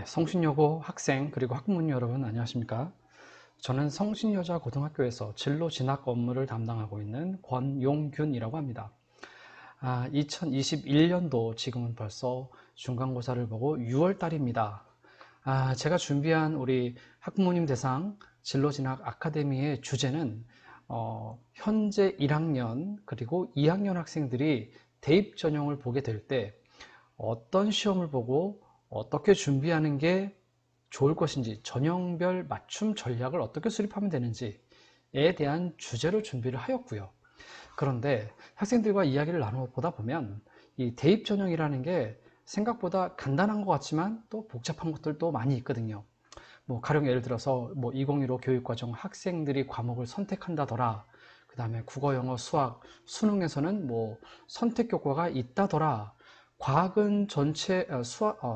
성신여고 학생 그리고 학부모 여러분 안녕하십니까? 저는 성신여자 고등학교에서 진로 진학 업무를 담당하고 있는 권용균이라고 합니다. 2021년도 지금은 벌써 중간고사를 보고 6월 달입니다. 제가 준비한 우리 학부모님 대상 진로 진학 아카데미의 주제는 현재 1학년 그리고 2학년 학생들이 대입 전형을 보게 될 때 어떤 시험을 보고 어떻게 준비하는 게 좋을 것인지, 전형별 맞춤 전략을 어떻게 수립하면 되는지에 대한 주제로 준비를 하였고요. 그런데 학생들과 이야기를 나눠보다 보면 이 대입 전형이라는 게 생각보다 간단한 것 같지만 또 복잡한 것들도 많이 있거든요. 가령 예를 들어서 2015 교육과정 학생들이 과목을 선택한다더라. 그 다음에 국어, 영어, 수학, 수능에서는 선택 교과가 있다더라. 과학은 전체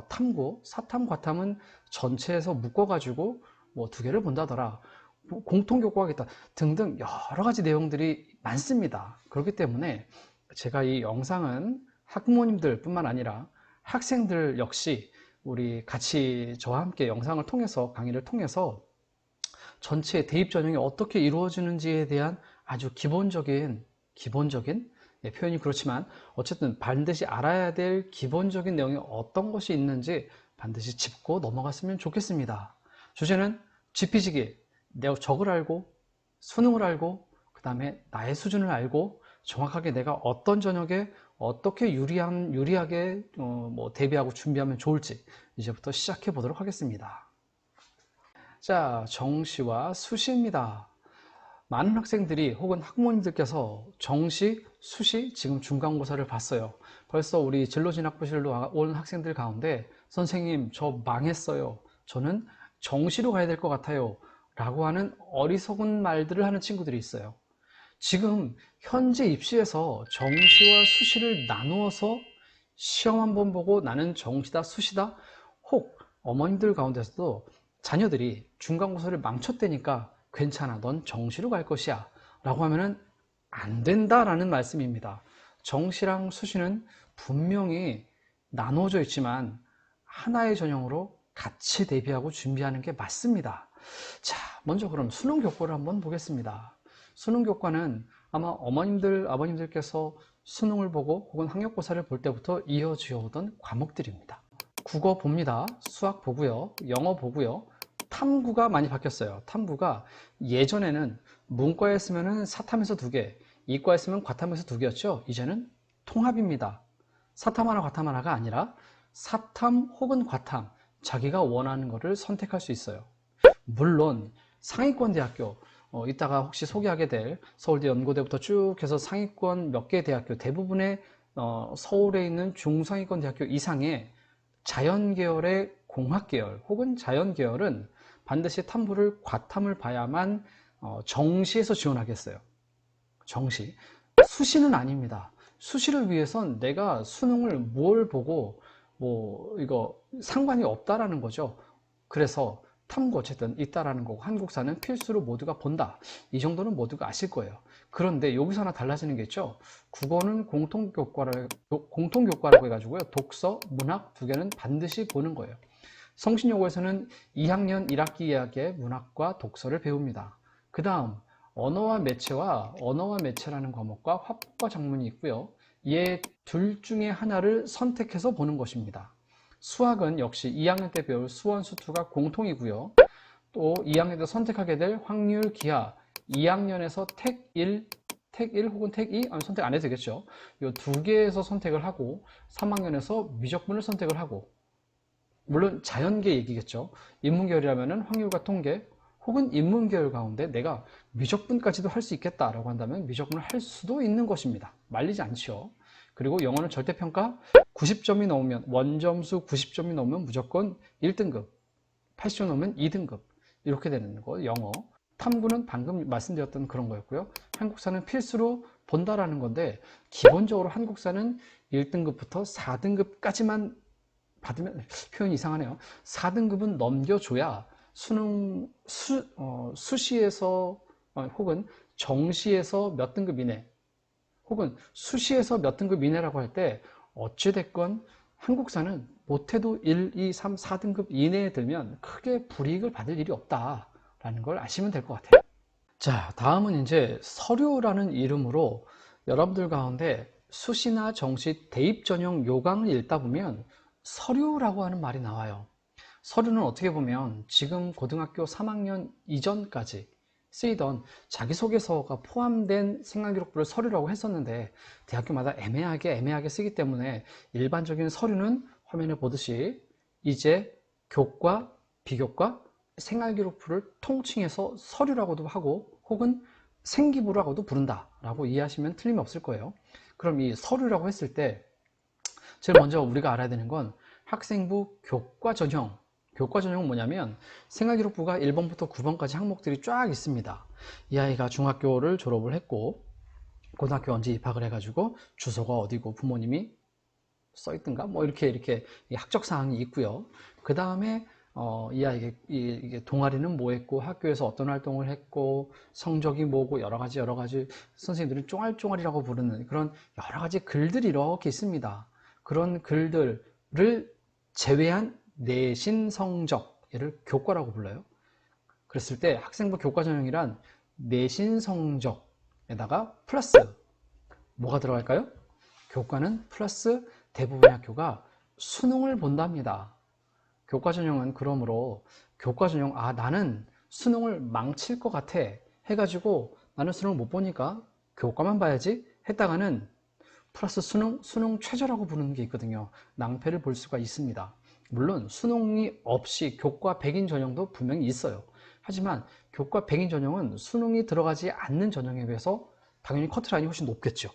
탐구, 사탐, 과탐은 전체에서 묶어가지고 두 개를 본다더라. 공통 교과가 있다 등등 여러 가지 내용들이 많습니다. 그렇기 때문에 제가 이 영상은 학부모님들 뿐만 아니라 학생들 역시 우리 같이 저와 함께 영상을 통해서 강의를 통해서 전체 대입 전형이 어떻게 이루어지는지에 대한 아주 기본적인 표현이 그렇지만 어쨌든 반드시 알아야 될 기본적인 내용이 어떤 것이 있는지 반드시 짚고 넘어갔으면 좋겠습니다. 주제는 지피지기, 내가 적을 알고 수능을 알고 그 다음에 나의 수준을 알고 정확하게 내가 어떤 전형에 어떻게 유리하게 대비하고 준비하면 좋을지 이제부터 시작해 보도록 하겠습니다. 자, 정시와 수시입니다. 많은 학생들이 혹은 학부모님들께서 정시, 수시, 지금 중간고사를 봤어요. 벌써 우리 진로진학부실로 온 학생들 가운데 선생님 저 망했어요. 저는 정시로 가야 될 것 같아요. 라고 하는 어리석은 말들을 하는 친구들이 있어요. 지금 현재 입시에서 정시와 수시를 나누어서 시험 한번 보고 나는 정시다, 수시다, 혹 어머님들 가운데서도 자녀들이 중간고사를 망쳤다니까 괜찮아, 넌 정시로 갈 것이야 라고 하면은 안 된다라는 말씀입니다. 정시랑 수시는 분명히 나눠져 있지만 하나의 전형으로 같이 대비하고 준비하는 게 맞습니다. 자, 먼저 그럼 수능 교과를 한번 보겠습니다. 수능 교과는 아마 어머님들, 아버님들께서 수능을 보고 혹은 학력고사를 볼 때부터 이어지어 오던 과목들입니다. 국어 봅니다. 수학 보고요. 영어 보고요. 탐구가 많이 바뀌었어요. 탐구가 예전에는 문과였으면 사탐에서 2개, 이과였으면 과탐에서 2개였죠. 이제는 통합입니다. 사탐 하나, 과탐 하나가 아니라 사탐 혹은 과탐, 자기가 원하는 것을 선택할 수 있어요. 물론 상위권 대학교, 이따가 혹시 소개하게 될 서울대 연고대부터 쭉 해서 상위권 몇 개 대학교, 대부분의 서울에 있는 중상위권 대학교 이상의 자연계열의 공학계열 혹은 자연계열은 반드시 탐구를 과탐을 봐야만 정시에서 지원하겠어요. 정시. 수시는 아닙니다. 수시를 위해선 내가 수능을 뭘 보고 이거 상관이 없다라는 거죠. 그래서 탐구 어쨌든 있다라는 거고 한국사는 필수로 모두가 본다. 이 정도는 모두가 아실 거예요. 그런데 여기서 하나 달라지는 게 있죠. 국어는 공통교과라고 해가지고요. 독서, 문학 2개는 반드시 보는 거예요. 성신여고에서는 2학년 1학기 2학기에 문학과 독서를 배웁니다. 그 다음 언어와 매체라는 과목과 화법과 작문이 있고요. 얘 둘 중에 하나를 선택해서 보는 것입니다. 수학은 역시 2학년 때 배울 수원, 수투가 공통이고요. 또 2학년 때 선택하게 될 확률, 기하, 2학년에서 택1 혹은 택2 선택 안 해도 되겠죠. 이 2개에서 선택을 하고 3학년에서 미적분을 선택을 하고, 물론 자연계 얘기겠죠. 인문계열이라면 확률과 통계 혹은 인문계열 가운데 내가 미적분까지도 할 수 있겠다라고 한다면 미적분을 할 수도 있는 것입니다. 말리지 않죠. 그리고 영어는 절대평가 90점이 넘으면, 원점수 90점이 넘으면 무조건 1등급, 80점 넘으면 2등급 이렇게 되는 거. 영어. 탐구는 방금 말씀드렸던 그런 거였고요. 한국사는 필수로 본다라는 건데 기본적으로 한국사는 1등급부터 4등급까지만 받으면, 표현이 이상하네요. 4등급은 넘겨줘야 수시에서 혹은 정시에서 몇 등급 이내 혹은 수시에서 몇 등급 이내라고 할 때 어찌됐건 한국사는 못해도 1, 2, 3, 4등급 이내에 들면 크게 불이익을 받을 일이 없다라는 걸 아시면 될 것 같아요. 자, 다음은 이제 서류라는 이름으로 여러분들 가운데 수시나 정시 대입 전형 요강을 읽다 보면 서류라고 하는 말이 나와요. 서류는 어떻게 보면 지금 고등학교 3학년 이전까지 쓰이던 자기소개서가 포함된 생활기록부를 서류라고 했었는데 대학교마다 애매하게 쓰기 때문에 일반적인 서류는 화면에 보듯이 이제 교과, 비교과, 생활기록부를 통칭해서 서류라고도 하고 혹은 생기부라고도 부른다라고 이해하시면 틀림없을 거예요. 그럼 이 서류라고 했을 때 제일 먼저 우리가 알아야 되는 건 학생부 교과 전형. 교과 전형은 뭐냐면 생활기록부가 1번부터 9번까지 항목들이 쫙 있습니다. 이 아이가 중학교를 졸업을 했고 고등학교 언제 입학을 해가지고 주소가 어디고 부모님이 써있든가 뭐 이렇게 학적 사항이 있고요. 그 다음에 이 아이에게 이게 동아리는 뭐 했고 학교에서 어떤 활동을 했고 성적이 뭐고 여러 가지 선생님들은 쫑알쫑알이라고 부르는 그런 여러 가지 글들이 이렇게 있습니다. 그런 글들을 제외한 내신 성적, 얘를 교과라고 불러요. 그랬을 때 학생부 교과 전형이란 내신 성적에다가 플러스 뭐가 들어갈까요? 교과는 플러스 대부분의 학교가 수능을 본답니다. 교과 전형은 그러므로 교과 전형 나는 수능을 망칠 것 같아 해가지고 나는 수능을 못 보니까 교과만 봐야지 했다가는 플러스 수능 최저라고 부르는 게 있거든요. 낭패를 볼 수가 있습니다. 물론 수능이 없이 교과 100인 전형도 분명히 있어요. 하지만 교과 100인 전형은 수능이 들어가지 않는 전형에 비해서 당연히 커트라인이 훨씬 높겠죠.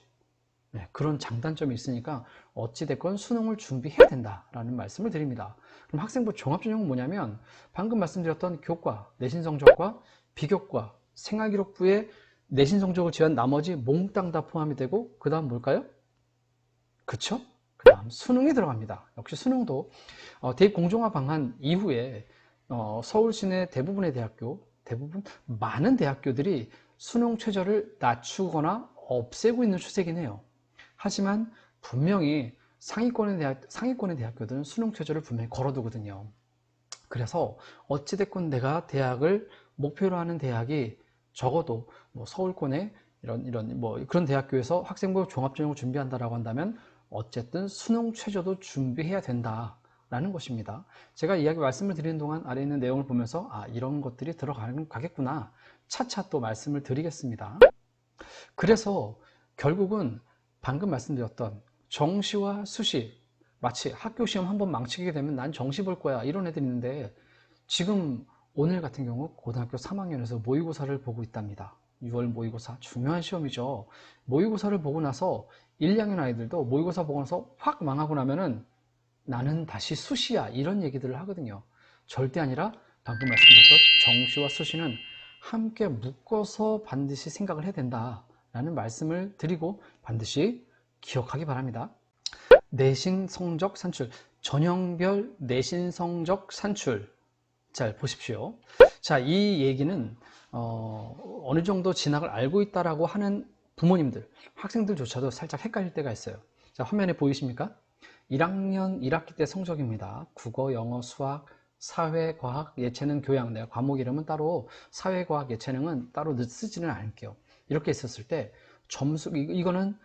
네, 그런 장단점이 있으니까 어찌됐건 수능을 준비해야 된다라는 말씀을 드립니다. 그럼 학생부 종합전형은 뭐냐면 방금 말씀드렸던 교과, 내신 성적과 비교과, 생활기록부에 내신 성적을 제외한 나머지 몽땅 다 포함이 되고 그 다음 뭘까요? 그쵸? 그 다음 수능이 들어갑니다. 역시 수능도 대입 공정화 방한 이후에 서울 시내 대부분 많은 대학교들이 수능 최저를 낮추거나 없애고 있는 추세긴 해요. 하지만 분명히 상위권의 대학교들은 수능 최저를 분명히 걸어두거든요. 그래서 어찌됐건 내가 대학을 목표로 하는 대학이 적어도 뭐 서울권의 이런 뭐 그런 대학교에서 학생부 종합전형을 준비한다라고 한다면 어쨌든 수능 최저도 준비해야 된다라는 것입니다. 제가 이야기 말씀을 드리는 동안 아래 있는 내용을 보면서 이런 것들이 들어가겠구나 차차 또 말씀을 드리겠습니다. 그래서 결국은 방금 말씀드렸던 정시와 수시, 마치 학교 시험 한번 망치게 되면 난 정시 볼 거야 이런 애들이 있는데 지금 오늘 같은 경우 고등학교 3학년에서 모의고사를 보고 있답니다. 6월 모의고사 중요한 시험이죠. 모의고사를 보고 나서 1, 2학년 아이들도 모의고사 보고 나서 확 망하고 나면은 나는 다시 수시야 이런 얘기들을 하거든요. 절대 아니라 방금 말씀드렸던 정시와 수시는 함께 묶어서 반드시 생각을 해야 된다라는 말씀을 드리고 반드시 기억하기 바랍니다. 내신 성적 산출, 전형별 내신 성적 산출. 잘 보십시오. 자, 이 얘기는 어느 정도 진학을 알고 있다라고 하는 부모님들, 학생들조차도 살짝 헷갈릴 때가 있어요. 자, 화면에 보이십니까? 1학년 1학기 때 성적입니다. 국어, 영어, 수학, 사회, 과학, 예체능, 교양. 내가 과목 이름은 따로 사회, 과학, 예체능은 따로 쓰지는 않을게요. 이렇게 있었을 때 점수, 이거는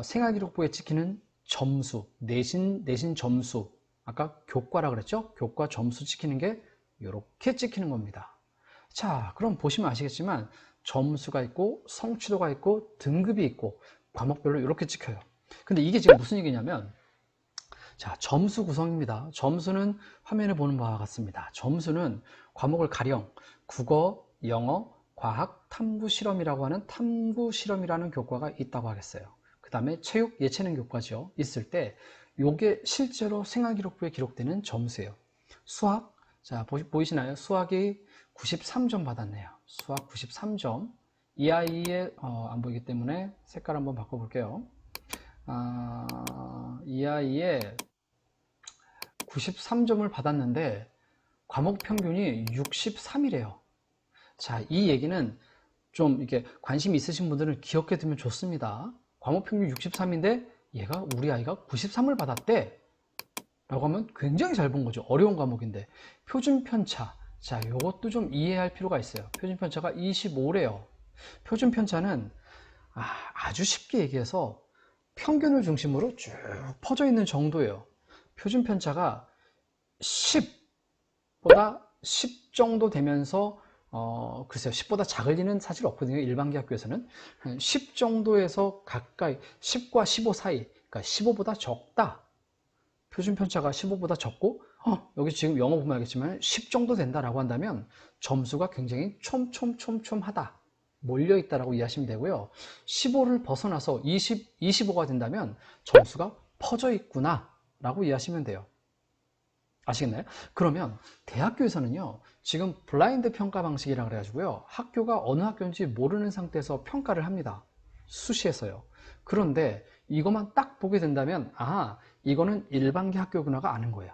생활기록부에 찍히는 점수, 내신 점수. 아까 교과라 그랬죠? 교과 점수 찍히는 게 이렇게 찍히는 겁니다. 자, 그럼 보시면 아시겠지만 점수가 있고 성취도가 있고 등급이 있고 과목별로 이렇게 찍혀요. 근데 이게 지금 무슨 얘기냐면 자, 점수 구성입니다. 점수는 화면에 보는 바와 같습니다. 점수는 과목을 가령 국어, 영어, 과학, 탐구 실험이라고 하는 탐구 실험이라는 교과가 있다고 하겠어요. 그 다음에 체육, 예체능 교과죠. 있을 때 요게 실제로 생활기록부에 기록되는 점수예요. 수학, 자, 보이시나요? 수학이 93점 받았네요. 수학 93점. 이 아이의, 안 보이기 때문에 색깔 한번 바꿔볼게요. 이 아이의 93점을 받았는데 과목 평균이 63이래요. 자, 이 얘기는 좀 이렇게 관심 있으신 분들은 기억해 두면 좋습니다. 과목 평균 63인데 얘가 우리 아이가 93을 받았대. 라고 하면 굉장히 잘 본 거죠. 어려운 과목인데. 표준편차. 자, 요것도 좀 이해할 필요가 있어요. 표준편차가 25래요. 표준편차는 아주 쉽게 얘기해서 평균을 중심으로 쭉 퍼져 있는 정도예요. 표준편차가 10보다 10 정도 되면서 글쎄요, 10보다 작을 리는 사실 없거든요. 일반계 학교에서는 10 정도에서 가까이 10과 15 사이, 그러니까 15보다 적다. 표준편차가 15보다 적고 여기 지금 영어 보면 알겠지만 10 정도 된다라고 한다면 점수가 굉장히 촘촘촘촘하다, 몰려있다라고 이해하시면 되고요. 15를 벗어나서 20, 25가 된다면 점수가 퍼져 있구나 라고 이해하시면 돼요. 아시겠나요? 그러면 대학교에서는요, 지금 블라인드 평가 방식이라 그래가지고요, 학교가 어느 학교인지 모르는 상태에서 평가를 합니다. 수시에서요. 그런데 이것만 딱 보게 된다면 이거는 일반계 학교구나가 아는 거예요.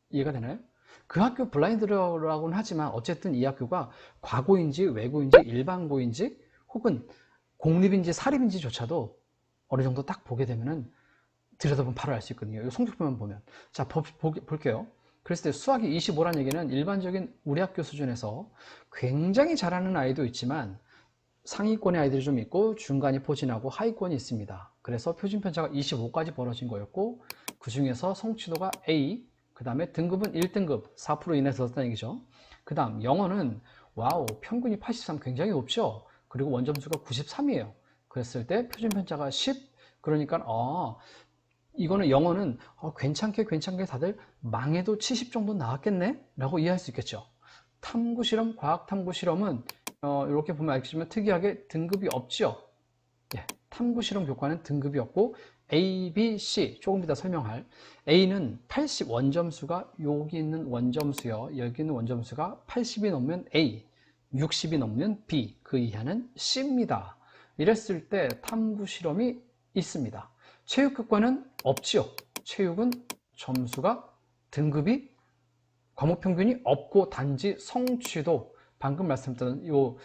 이해가 되나요? 그 학교 블라인드라고는 하지만 어쨌든 이 학교가 과고인지 외고인지 일반고인지 혹은 공립인지 사립인지조차도 어느 정도 딱 보게 되면은 들여다보면 바로 알 수 있거든요. 이 성적표만 보면. 자, 볼게요. 그랬을 때 수학이 25란 얘기는 일반적인 우리 학교 수준에서 굉장히 잘하는 아이도 있지만 상위권의 아이들이 좀 있고 중간이 포진하고 하위권이 있습니다. 그래서 표준편차가 25까지 벌어진 거였고, 그 중에서 성취도가 A, 그 다음에 등급은 1등급 4% 이내 들었다는 얘기죠. 그 다음 영어는 와우, 평균이 83 굉장히 높죠. 그리고 원점수가 93이에요. 그랬을 때 표준편차가 10, 그러니까 이거는 영어는 괜찮게 다들 망해도 70 정도 나왔겠네? 라고 이해할 수 있겠죠. 탐구실험, 과학탐구실험은 이렇게 보면 알겠지만 특이하게 등급이 없죠. 예, 탐구실험 교과는 등급이 없고 A, B, C 조금 이따 설명할 A는 80 원점수가 여기 있는 원점수요. 여기 있는 원점수가 80이 넘으면 A, 60이 넘으면 B, 그 이하는 C입니다. 이랬을 때 탐구실험이 있습니다. 체육교과는 없지요. 체육은 점수가 등급이 과목 평균이 없고 단지 성취도, 방금 말씀드린 요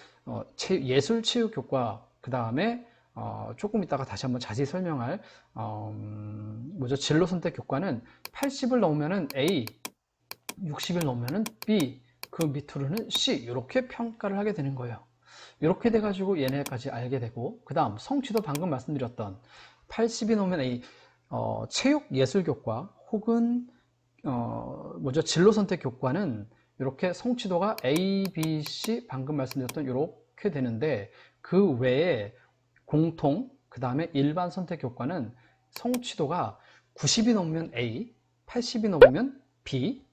예술체육교과, 그 다음에 조금 이따가 다시 한번 자세히 설명할 진로선택교과는 80을 넘으면 A, 60을 넘으면 B, 그 밑으로는 C, 이렇게 평가를 하게 되는 거예요. 이렇게 돼가지고 얘네까지 알게 되고, 그 다음 성취도 방금 말씀드렸던 80이 넘으면 A, 체육예술교과 혹은 진로선택교과는 이렇게 성취도가 A, B, C 방금 말씀드렸던 이렇게 되는데, 그 외에 공통, 그 다음에 일반 선택교과는 성취도가 90이 넘으면 A, 80이 넘으면 B,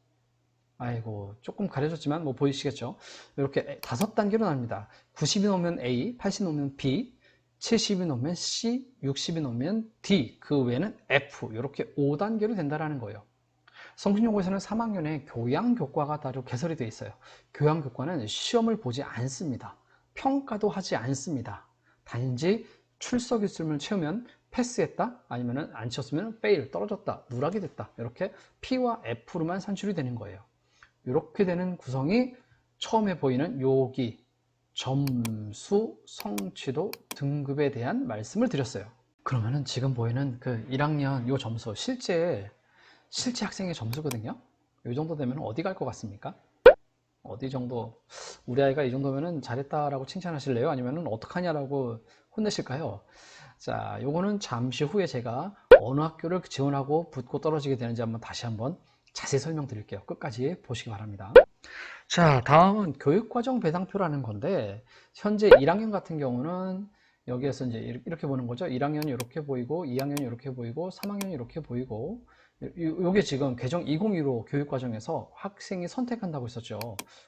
아이고 조금 가려졌지만 뭐 보이시겠죠? 이렇게 5단계로 나뉩니다. 90이 넘으면 A, 80이 넘으면 B, 70이 넘으면 C, 60이 넘으면 D, 그 외에는 F, 이렇게 5단계로 된다는 거예요. 성신여고에서는 3학년에 교양교과가 따로 개설이 되어 있어요. 교양교과는 시험을 보지 않습니다. 평가도 하지 않습니다. 단지 출석 일수를 채우면 패스했다, 아니면 안 채웠으면 페일, 떨어졌다, 누락이 됐다, 이렇게 P와 F로만 산출이 되는 거예요. 이렇게 되는 구성이 처음에 보이는 여기 점수, 성취도, 등급에 대한 말씀을 드렸어요. 그러면은 지금 보이는 그 1학년 요 점수 실제 학생의 점수거든요. 이 정도 되면 어디 갈 것 같습니까? 어디 정도, 우리 아이가 이 정도면 잘했다라고 칭찬하실래요? 아니면 어떡하냐라고 혼내실까요? 자, 요거는 잠시 후에 제가 어느 학교를 지원하고 붙고 떨어지게 되는지 다시 한번 자세히 설명드릴게요. 끝까지 보시기 바랍니다. 자, 다음은 교육과정 배당표라는 건데, 현재 1학년 같은 경우는 여기에서 이제 이렇게 보는 거죠. 1학년이 이렇게 보이고, 2학년이 이렇게 보이고, 3학년이 이렇게 보이고, 요게 지금 개정 2015 교육과정에서 학생이 선택한다고 했었죠.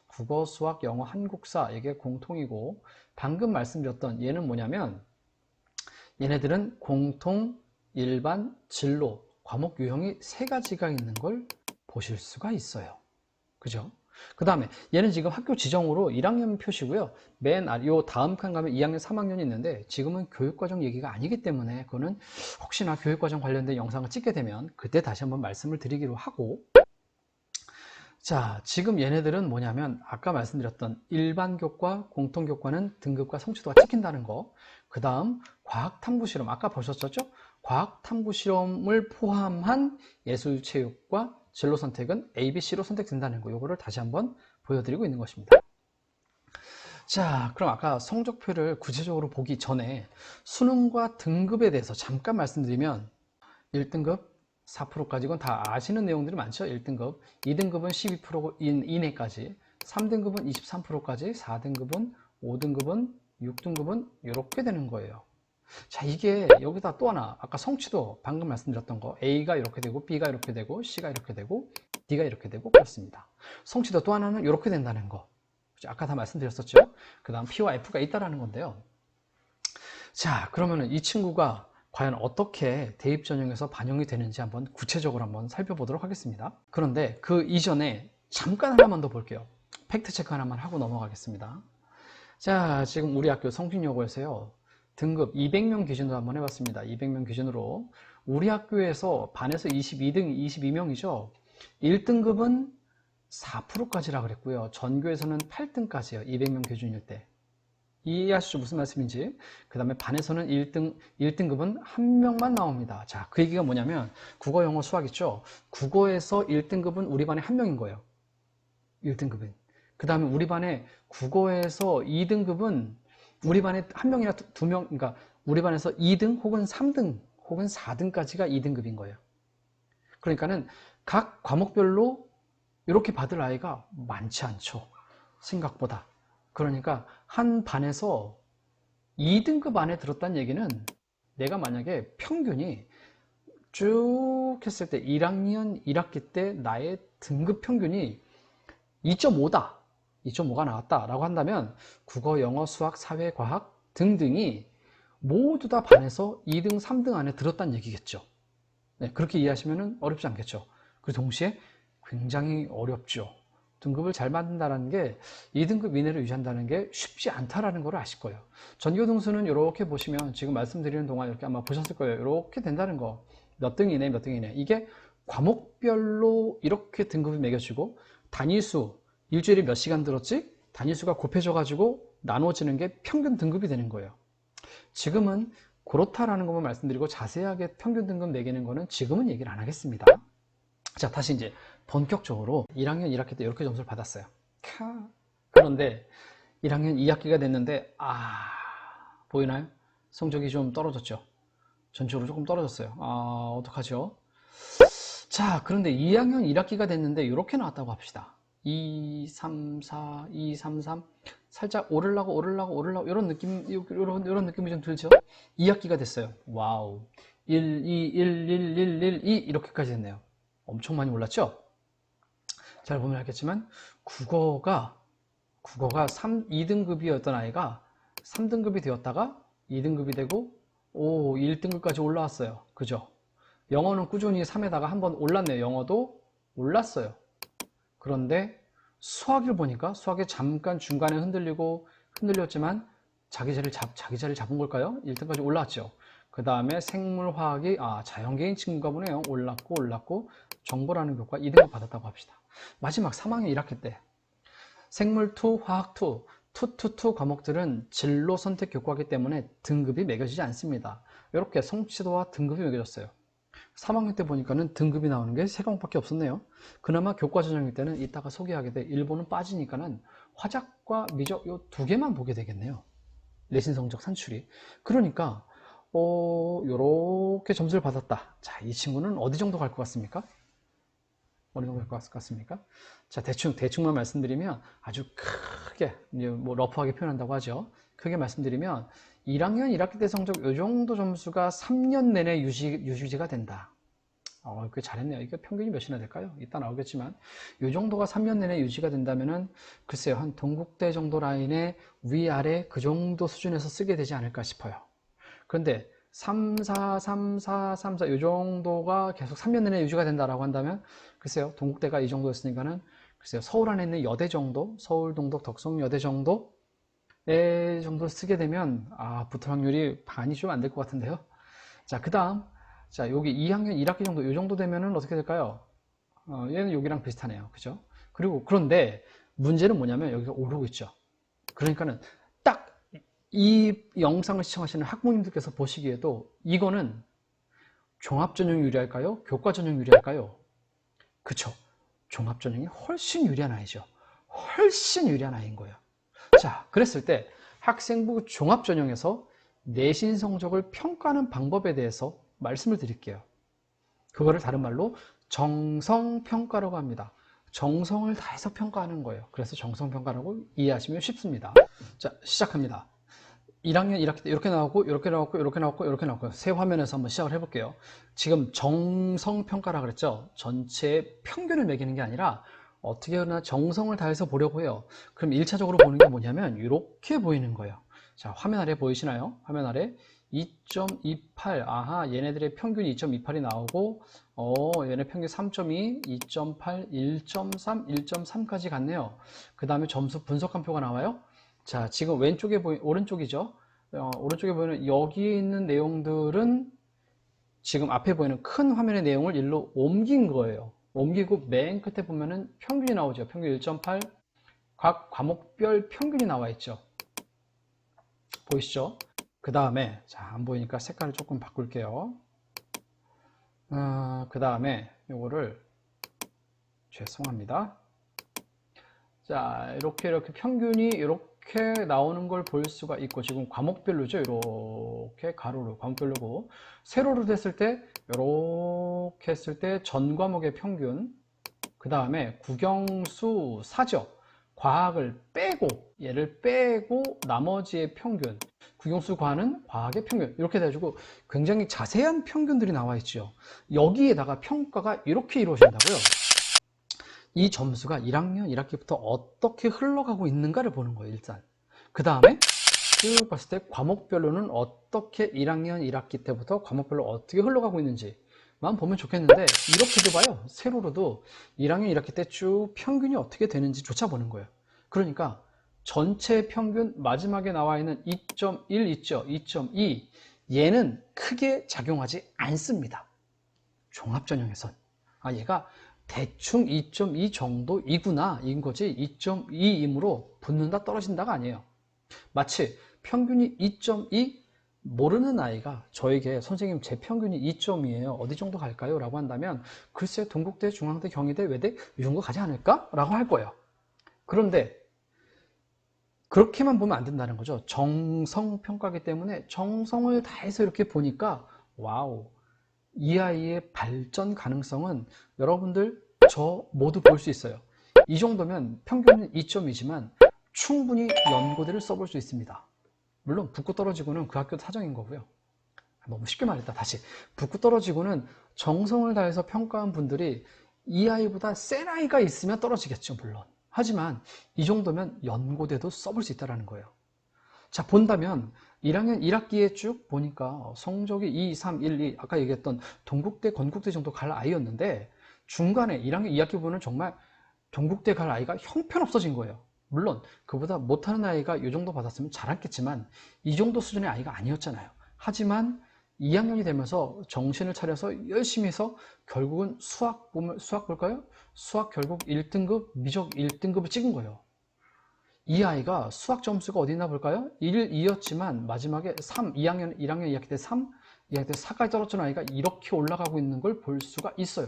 국어, 수학, 영어, 한국사 이게 공통이고, 방금 말씀드렸던 얘는 뭐냐면, 얘네들은 공통, 일반, 진로, 과목 유형이 3가지가 있는 걸 보실 수가 있어요. 그죠? 그 다음에 얘는 지금 학교 지정으로 1학년 표시고요. 맨 아래 요 다음 칸 가면 2학년, 3학년이 있는데 지금은 교육과정 얘기가 아니기 때문에 그거는 혹시나 교육과정 관련된 영상을 찍게 되면 그때 다시 한번 말씀을 드리기로 하고, 자, 지금 얘네들은 뭐냐면 아까 말씀드렸던 일반교과, 공통교과는 등급과 성취도가 찍힌다는 거, 그 다음 과학탐구실험 아까 보셨었죠? 과학 탐구 실험을 포함한 예술 체육과 진로 선택은 A, B, C로 선택된다는 거, 요거를 다시 한번 보여드리고 있는 것입니다. 자, 그럼 아까 성적표를 구체적으로 보기 전에 수능과 등급에 대해서 잠깐 말씀드리면 1등급 4%까지 이건 다 아시는 내용들이 많죠. 1등급, 2등급은 12% 이내까지, 3등급은 23%까지, 4등급은 5등급은 6등급은 이렇게 되는 거예요. 자, 이게 여기다 또 하나, 아까 성취도 방금 말씀드렸던 거, A가 이렇게 되고 B가 이렇게 되고 C가 이렇게 되고 D가 이렇게 되고 그렇습니다. 성취도 또 하나는 이렇게 된다는 거, 아까 다 말씀드렸었죠. 그 다음 P와 F가 있다라는 건데요. 자, 그러면은 이 친구가 과연 어떻게 대입 전형에서 반영이 되는지 한번 구체적으로 한번 살펴보도록 하겠습니다. 그런데 그 이전에 잠깐 하나만 더 볼게요. 팩트 체크 하나만 하고 넘어가겠습니다. 자, 지금 우리 학교 성신여고에서요, 등급 200명 기준으로 한번 해봤습니다. 200명 기준으로 우리 학교에서 반에서 22등 22명이죠. 1등급은 4%까지라 그랬고요. 전교에서는 8등까지요. 200명 기준일 때. 이해하시죠? 무슨 말씀인지. 그 다음에 반에서는 1등급은 한 명만 나옵니다. 자, 그 얘기가 뭐냐면 국어, 영어, 수학 있죠? 국어에서 1등급은 우리 반에 한 명인 거예요. 1등급은. 그 다음에 우리 반에 국어에서 2등급은 우리 반에 한 명이나 두 명, 그러니까 우리 반에서 2등 혹은 3등 혹은 4등까지가 2등급인 거예요. 그러니까는 각 과목별로 이렇게 받을 아이가 많지 않죠. 생각보다. 그러니까 한 반에서 2등급 안에 들었다는 얘기는 내가 만약에 평균이 쭉 했을 때 1학년 1학기 때 나의 등급 평균이 2.5다. 2.5가 나왔다 라고 한다면 국어, 영어, 수학, 사회, 과학 등등이 모두 다 반에서 2등, 3등 안에 들었다는 얘기겠죠. 네, 그렇게 이해하시면 어렵지 않겠죠. 그리고 동시에 굉장히 어렵죠. 등급을 잘 만든다는 게 2등급 이내로 유지한다는 게 쉽지 않다라는 걸 아실 거예요. 전교 등수는 이렇게 보시면 지금 말씀드리는 동안 이렇게 아마 보셨을 거예요. 이렇게 된다는 거. 몇 등 이내, 몇 등 이내. 이게 과목별로 이렇게 등급이 매겨지고 단위수, 일주일에 몇 시간 들었지? 단위수가 곱해져 가지고 나눠지는 게 평균 등급이 되는 거예요. 지금은 그렇다라는 것만 말씀드리고 자세하게 평균 등급 매기는 거는 지금은 얘기를 안 하겠습니다. 자, 다시 이제 본격적으로 1학년 1학기 때 이렇게 점수를 받았어요. 그런데 1학년 2학기가 됐는데 보이나요? 성적이 좀 떨어졌죠. 전체적으로 조금 떨어졌어요. 어떡하죠? 자, 그런데 2학년 1학기가 됐는데 이렇게 나왔다고 합시다. 2, 3, 4, 2, 3, 3 살짝 오르려고 이런 느낌이 좀 들죠? 2학기가 됐어요. 와우. 1, 2, 1, 1, 1, 1, 2 이렇게까지 됐네요. 엄청 많이 올랐죠? 잘 보면 알겠지만 국어가 2등급이었던 아이가 3등급이 되었다가 2등급이 되고 1등급까지 올라왔어요. 그죠? 영어는 꾸준히 3에다가 한번 올랐네요. 영어도 올랐어요. 그런데 수학을 보니까 수학에 잠깐 중간에 흔들렸지만 자기 자리를 잡은 걸까요? 1등까지 올라왔죠. 그 다음에 생물화학이 자연계인 친구가 보네요. 올랐고 정보라는 교과 2등급 받았다고 합시다. 마지막 3학년 1학기 때 생물2, 화학2, 2 과목들은 진로 선택 교과이기 때문에 등급이 매겨지지 않습니다. 이렇게 성취도와 등급이 매겨졌어요. 3학년 때 보니까는 등급이 나오는 게 3과목밖에 없었네요. 그나마 교과 전형일 때는 이따가 소개하게 돼 일본은 빠지니까는 화작과 미적 이 두 개만 보게 되겠네요. 내신 성적 산출이. 그러니까 요렇게 점수를 받았다. 자, 이 친구는 어디 정도 갈 것 같습니까? 어느 정도 갈 것 같습니까? 자, 대충만 말씀드리면 아주 크게, 뭐 러프하게 표현한다고 하죠. 크게 말씀드리면 1학년 1학기 때 성적 요 정도 점수가 3년 내내 유지가 된다. 그 잘했네요. 이게 평균이 몇이나 될까요? 이따 나오겠지만 요 정도가 3년 내내 유지가 된다면은 글쎄요, 한 동국대 정도 라인의 위아래 그 정도 수준에서 쓰게 되지 않을까 싶어요. 그런데 3, 4, 3, 4, 3, 4, 이 정도가 계속 3년 내내 유지가 된다라고 한다면, 글쎄요, 동국대가 이 정도였으니까는, 글쎄요, 서울 안에 있는 여대 정도, 서울, 동덕, 덕성 여대 정도의 정도 쓰게 되면, 붙을 확률이 반이 좀 안 될 것 같은데요. 자, 그 다음, 자, 여기 2학년 1학기 정도, 이 정도 되면은 어떻게 될까요? 얘는 여기랑 비슷하네요. 그죠? 그런데 문제는 뭐냐면 여기가 오르고 있죠. 그러니까는 딱 이 영상을 시청하시는 학부모님들께서 보시기에도 이거는 종합전형이 유리할까요? 교과전형이 유리할까요? 그쵸. 종합전형이 훨씬 유리한 아이죠. 훨씬 유리한 아이인 거예요. 자, 그랬을 때 학생부 종합전형에서 내신 성적을 평가하는 방법에 대해서 말씀을 드릴게요. 그거를 다른 말로 정성평가라고 합니다. 정성을 다해서 평가하는 거예요. 그래서 정성평가라고 이해하시면 쉽습니다. 자, 시작합니다. 1학년 1학기 때 이렇게 나오고 이렇게 나왔고 이렇게 나왔고 이렇게 나왔고 세 화면에서 한번 시작을 해볼게요. 지금 정성평가라 그랬죠. 전체의 평균을 매기는 게 아니라 어떻게 하나 정성을 다해서 보려고 해요. 그럼 1차적으로 보는 게 뭐냐면 이렇게 보이는 거예요. 자, 화면 아래 보이시나요? 화면 아래 2.28. 아하, 얘네들의 평균이 2.28이 나오고 얘네 평균 3.2, 2.8, 1.3, 1.3까지 갔네요. 그 다음에 점수 분석한 표가 나와요. 자, 지금 왼쪽에 오른쪽이죠. 오른쪽에 보이는 여기에 있는 내용들은 지금 앞에 보이는 큰 화면의 내용을 일로 옮긴 거예요. 옮기고 맨 끝에 보면은 평균이 나오죠. 평균 1.8, 각 과목별 평균이 나와 있죠. 보이시죠? 그 다음에, 자, 안 보이니까 색깔을 조금 바꿀게요. 그 다음에 요거를, 죄송합니다. 자, 이렇게 평균이 이렇게 나오는 걸 볼 수가 있고, 지금 과목별로죠. 이렇게 가로로, 과목별로고, 세로로 됐을 때, 이렇게 했을 때 전 과목의 평균, 그 다음에 국영수, 사적, 과학을 빼고, 얘를 빼고 나머지의 평균, 국영수, 과는 과학의 평균, 이렇게 돼가지고 굉장히 자세한 평균들이 나와 있죠. 여기에다가 평가가 이렇게 이루어진다고요. 이 점수가 1학년 1학기부터 어떻게 흘러가고 있는가를 보는 거예요, 일단. 그 다음에 쭉 봤을 때 과목별로는 어떻게 1학년 1학기 때부터 과목별로 어떻게 흘러가고 있는지만 보면 좋겠는데, 이렇게도 봐요. 세로로도 1학년 1학기 때 쭉 평균이 어떻게 되는지조차 보는 거예요. 그러니까 전체 평균 마지막에 나와 있는 2.1 있죠, 2.2, 얘는 크게 작용하지 않습니다. 종합전형에선. 아, 얘가 대충 2.2 정도이구나 인 거지 2.2이므로 붙는다 떨어진다가 아니에요. 마치 평균이 2.2 모르는 아이가 저에게 선생님 제 평균이 2점이에요 어디 정도 갈까요? 라고 한다면 글쎄 동국대, 중앙대, 경희대, 외대 이 정도 가지 않을까? 라고 할 거예요. 그런데 그렇게만 보면 안 된다는 거죠. 정성평가기 때문에 정성을 다해서 이렇게 보니까 와우, 이 아이의 발전 가능성은 여러분들 저 모두 볼 수 있어요. 이 정도면 평균은 2점이지만 충분히 연고대를 써볼 수 있습니다. 물론 붙고 떨어지고는 그 학교 사정인 거고요. 너무 쉽게 말했다. 다시, 붙고 떨어지고는 정성을 다해서 평가한 분들이 이 아이보다 센 아이가 있으면 떨어지겠죠, 물론. 하지만 이 정도면 연고대도 써볼 수 있다는 거예요. 자, 본다면 1학년 1학기에 쭉 보니까 성적이 2, 3, 1, 2 아까 얘기했던 동국대, 건국대 정도 갈 아이였는데 중간에 1학년 2학기 보면 정말 동국대 갈 아이가 형편없어진 거예요. 물론 그보다 못하는 아이가 이 정도 받았으면 잘했겠지만 이 정도 수준의 아이가 아니었잖아요. 하지만 2학년이 되면서 정신을 차려서 열심히 해서 결국은 수학 볼까요? 수학 결국 1등급, 미적 1등급을 찍은 거예요. 이 아이가 수학 점수가 어디 있나 볼까요? 1, 2였지만 마지막에 3, 2학년, 1학년 2학기 때 3, 2학기 때 4까지 떨어진 아이가 이렇게 올라가고 있는 걸 볼 수가 있어요.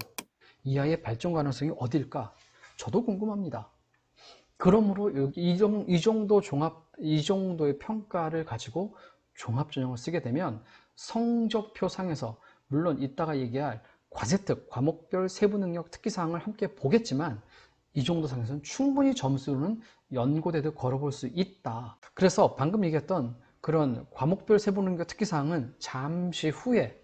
이 아이의 발전 가능성이 어딜까? 저도 궁금합니다. 그러므로 이 정도의 평가를 가지고 종합전형을 쓰게 되면 성적표상에서 물론 이따가 얘기할 과세특, 과목별 세부능력 특기사항을 함께 보겠지만 이 정도 상에서는 충분히 점수는 연고대도 걸어볼 수 있다. 그래서 방금 얘기했던 그런 과목별 세부능력 특기사항은 잠시 후에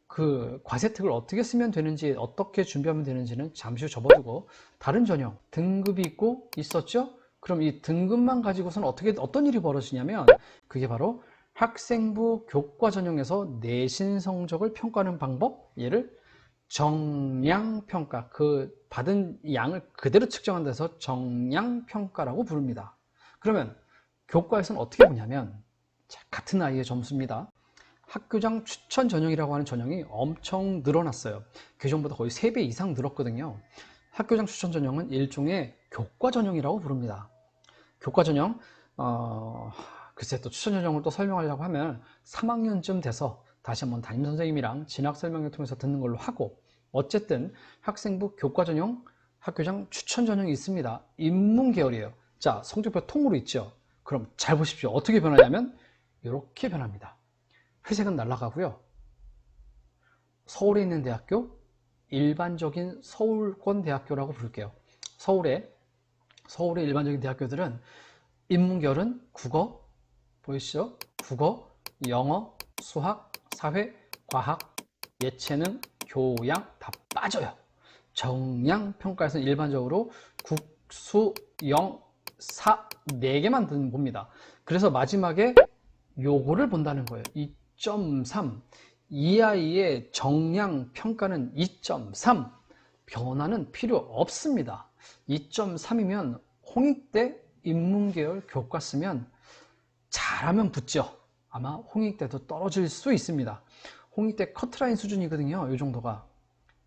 그 과세특을 어떻게 쓰면 되는지, 어떻게 준비하면 되는지는 잠시 후 접어두고 다른 전형, 등급이 있고 있었죠? 그럼 이 등급만 가지고서는 어떤 일이 벌어지냐면 그게 바로 학생부 교과 전형에서 내신 성적을 평가하는 방법, 얘를 정량평가, 그 받은 양을 그대로 측정한 데서 정량평가라고 부릅니다. 그러면 교과에서는 어떻게 보냐면 같은 아이의 점수입니다. 학교장 추천 전형이라고 하는 전형이 엄청 늘어났어요. 교정보다 거의 3배 이상 늘었거든요. 학교장 추천 전형은 일종의 교과 전형이라고 부릅니다. 교과 전형, 글쎄 또 추천 전형을 또 설명하려고 하면 3학년쯤 돼서 다시 한번 담임선생님이랑 진학 설명을 통해서 듣는 걸로 하고, 어쨌든 학생부 교과 전형, 학교장 추천 전형이 있습니다. 인문 계열이에요. 자, 성적표 통으로 있죠. 그럼 잘 보십시오. 어떻게 변하냐면 이렇게 변합니다. 회색은 날아가고요. 서울에 있는 대학교, 일반적인 서울권 대학교라고 부를게요. 서울의 일반적인 대학교들은 인문계열은 국어, 보이시죠? 국어, 영어, 수학, 사회, 과학, 예체능, 교양 다 빠져요. 정량평가에서는 일반적으로 국, 수, 영, 사 4개만 봅니다. 그래서 마지막에 요거를 본다는 거예요. 2.3. 이 아이의 정량평가는 2.3. 변화는 필요 없습니다. 2.3이면 홍익대 인문계열 교과 쓰면 잘하면 붙죠. 아마 홍익대도 떨어질 수 있습니다. 홍익대 커트라인 수준이거든요. 이 정도가.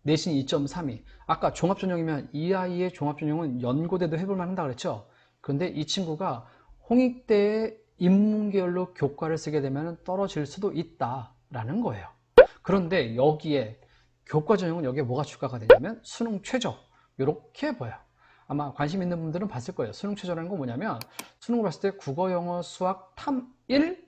내신 2.32. 아까 종합전형이면 이 아이의 종합전형은 연고대도 해볼만 한다 그랬죠. 그런데 이 친구가 홍익대의 인문계열로 교과를 쓰게 되면 떨어질 수도 있다라는 거예요. 그런데 여기에 교과전형은 여기에 뭐가 추가가 되냐면 수능 최저. 이렇게 보여요. 아마 관심 있는 분들은 봤을 거예요. 수능 최저라는 건 뭐냐면 수능을 봤을 때 국어, 영어, 수학, 탐 1,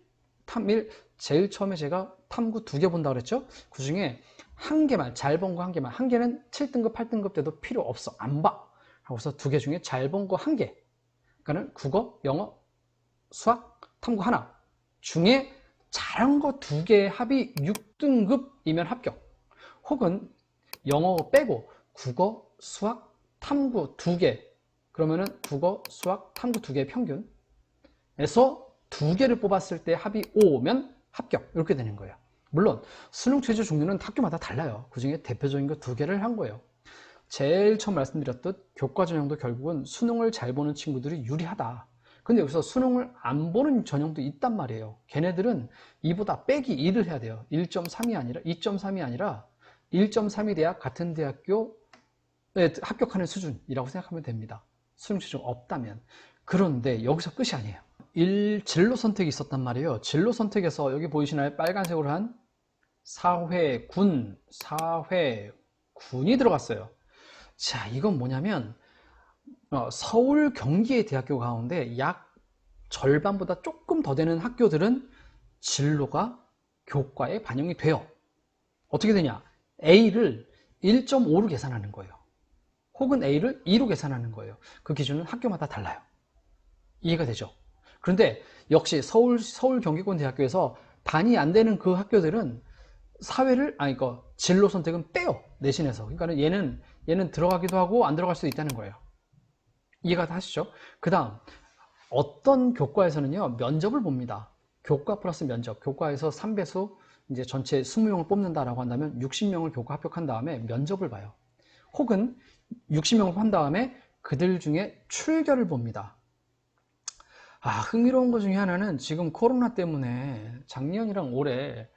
제일 처음에 제가 탐구 2개 본다 그랬죠. 그 중에 한 개만, 잘 본 거 한 개만. 한 개는 7등급, 8등급 때도 필요 없어. 안 봐. 하고서 2개 중에 잘 본 거 한 개. 그러니까는 국어, 영어, 수학, 탐구 하나 중에 잘한 거 2개의 합이 6등급이면 합격. 혹은 영어 빼고 국어, 수학, 탐구 2개. 그러면은 국어, 수학, 탐구 2개의 평균에서 2개를 뽑았을 때 합이 5면 합격. 이렇게 되는 거예요. 물론 수능 최저 종류는 학교마다 달라요. 그 중에 대표적인 거 2개를 한 거예요. 제일 처음 말씀드렸듯 교과 전형도 결국은 수능을 잘 보는 친구들이 유리하다. 근데 여기서 수능을 안 보는 전형도 있단 말이에요. 걔네들은 이보다 빼기 2를 해야 돼요. 1.3이 아니라 2.3이 아니라 1.3이 돼야 같은 대학교에 합격하는 수준이라고 생각하면 됩니다. 수능 최저가 없다면. 그런데 여기서 끝이 아니에요. 진로 선택이 있었단 말이에요. 진로 선택에서 여기 보이시나요? 빨간색으로 한 사회군이 들어갔어요. 자, 이건 뭐냐면 서울 경기의 대학교 가운데 약 절반보다 조금 더 되는 학교들은 진로가 교과에 반영이 돼요. 어떻게 되냐? A를 1.5로 계산하는 거예요. 혹은 A를 2로 계산하는 거예요. 그 기준은 학교마다 달라요. 이해가 되죠? 그런데 역시 서울 경기권 대학교에서 반이 안 되는 그 학교들은 진로 선택은 빼요. 내신에서. 그러니까 얘는 들어가기도 하고 안 들어갈 수도 있다는 거예요. 이해가 하시죠? 그 다음 어떤 교과에서는요 면접을 봅니다. 교과 플러스 면접. 교과에서 3배수 이제 전체 20명을 뽑는다라고 한다면 60명을 교과 합격한 다음에 면접을 봐요. 혹은 60명을 한 다음에 그들 중에 출결을 봅니다. 흥미로운 것 중에 하나는 지금 코로나 때문에 작년이랑 올해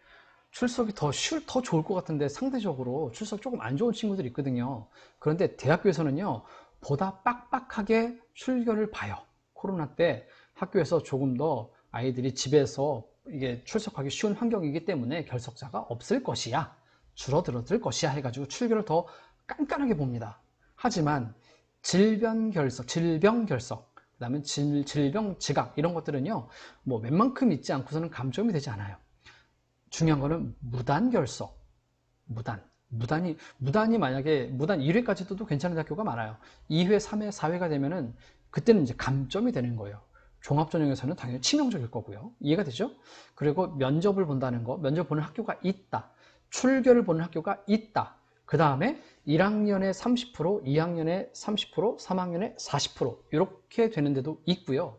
출석이 더 좋을 것 같은데 상대적으로 출석 조금 안 좋은 친구들이 있거든요. 그런데 대학교에서는요 보다 빡빡하게 출결을 봐요. 코로나 때 학교에서 조금 더 아이들이 집에서 이게 출석하기 쉬운 환경이기 때문에 결석자가 없을 것이야, 줄어들 것이야 해가지고 출결을 더 깐깐하게 봅니다. 하지만 질병 결석, 그 다음에 질병 지각 이런 것들은요 뭐 웬만큼 있지 않고서는 감점이 되지 않아요. 중요한 거는 무단 결석, 무단이 만약에 무단 1회까지도 괜찮은 학교가 많아요. 2회, 3회, 4회가 되면은 그때는 이제 감점이 되는 거예요. 종합전형에서는 당연히 치명적일 거고요. 이해가 되죠? 그리고 면접을 본다는 거, 면접 보는 학교가 있다. 출결을 보는 학교가 있다. 그 다음에 1학년에 30%, 2학년에 30%, 3학년에 40% 이렇게 되는 데도 있고요.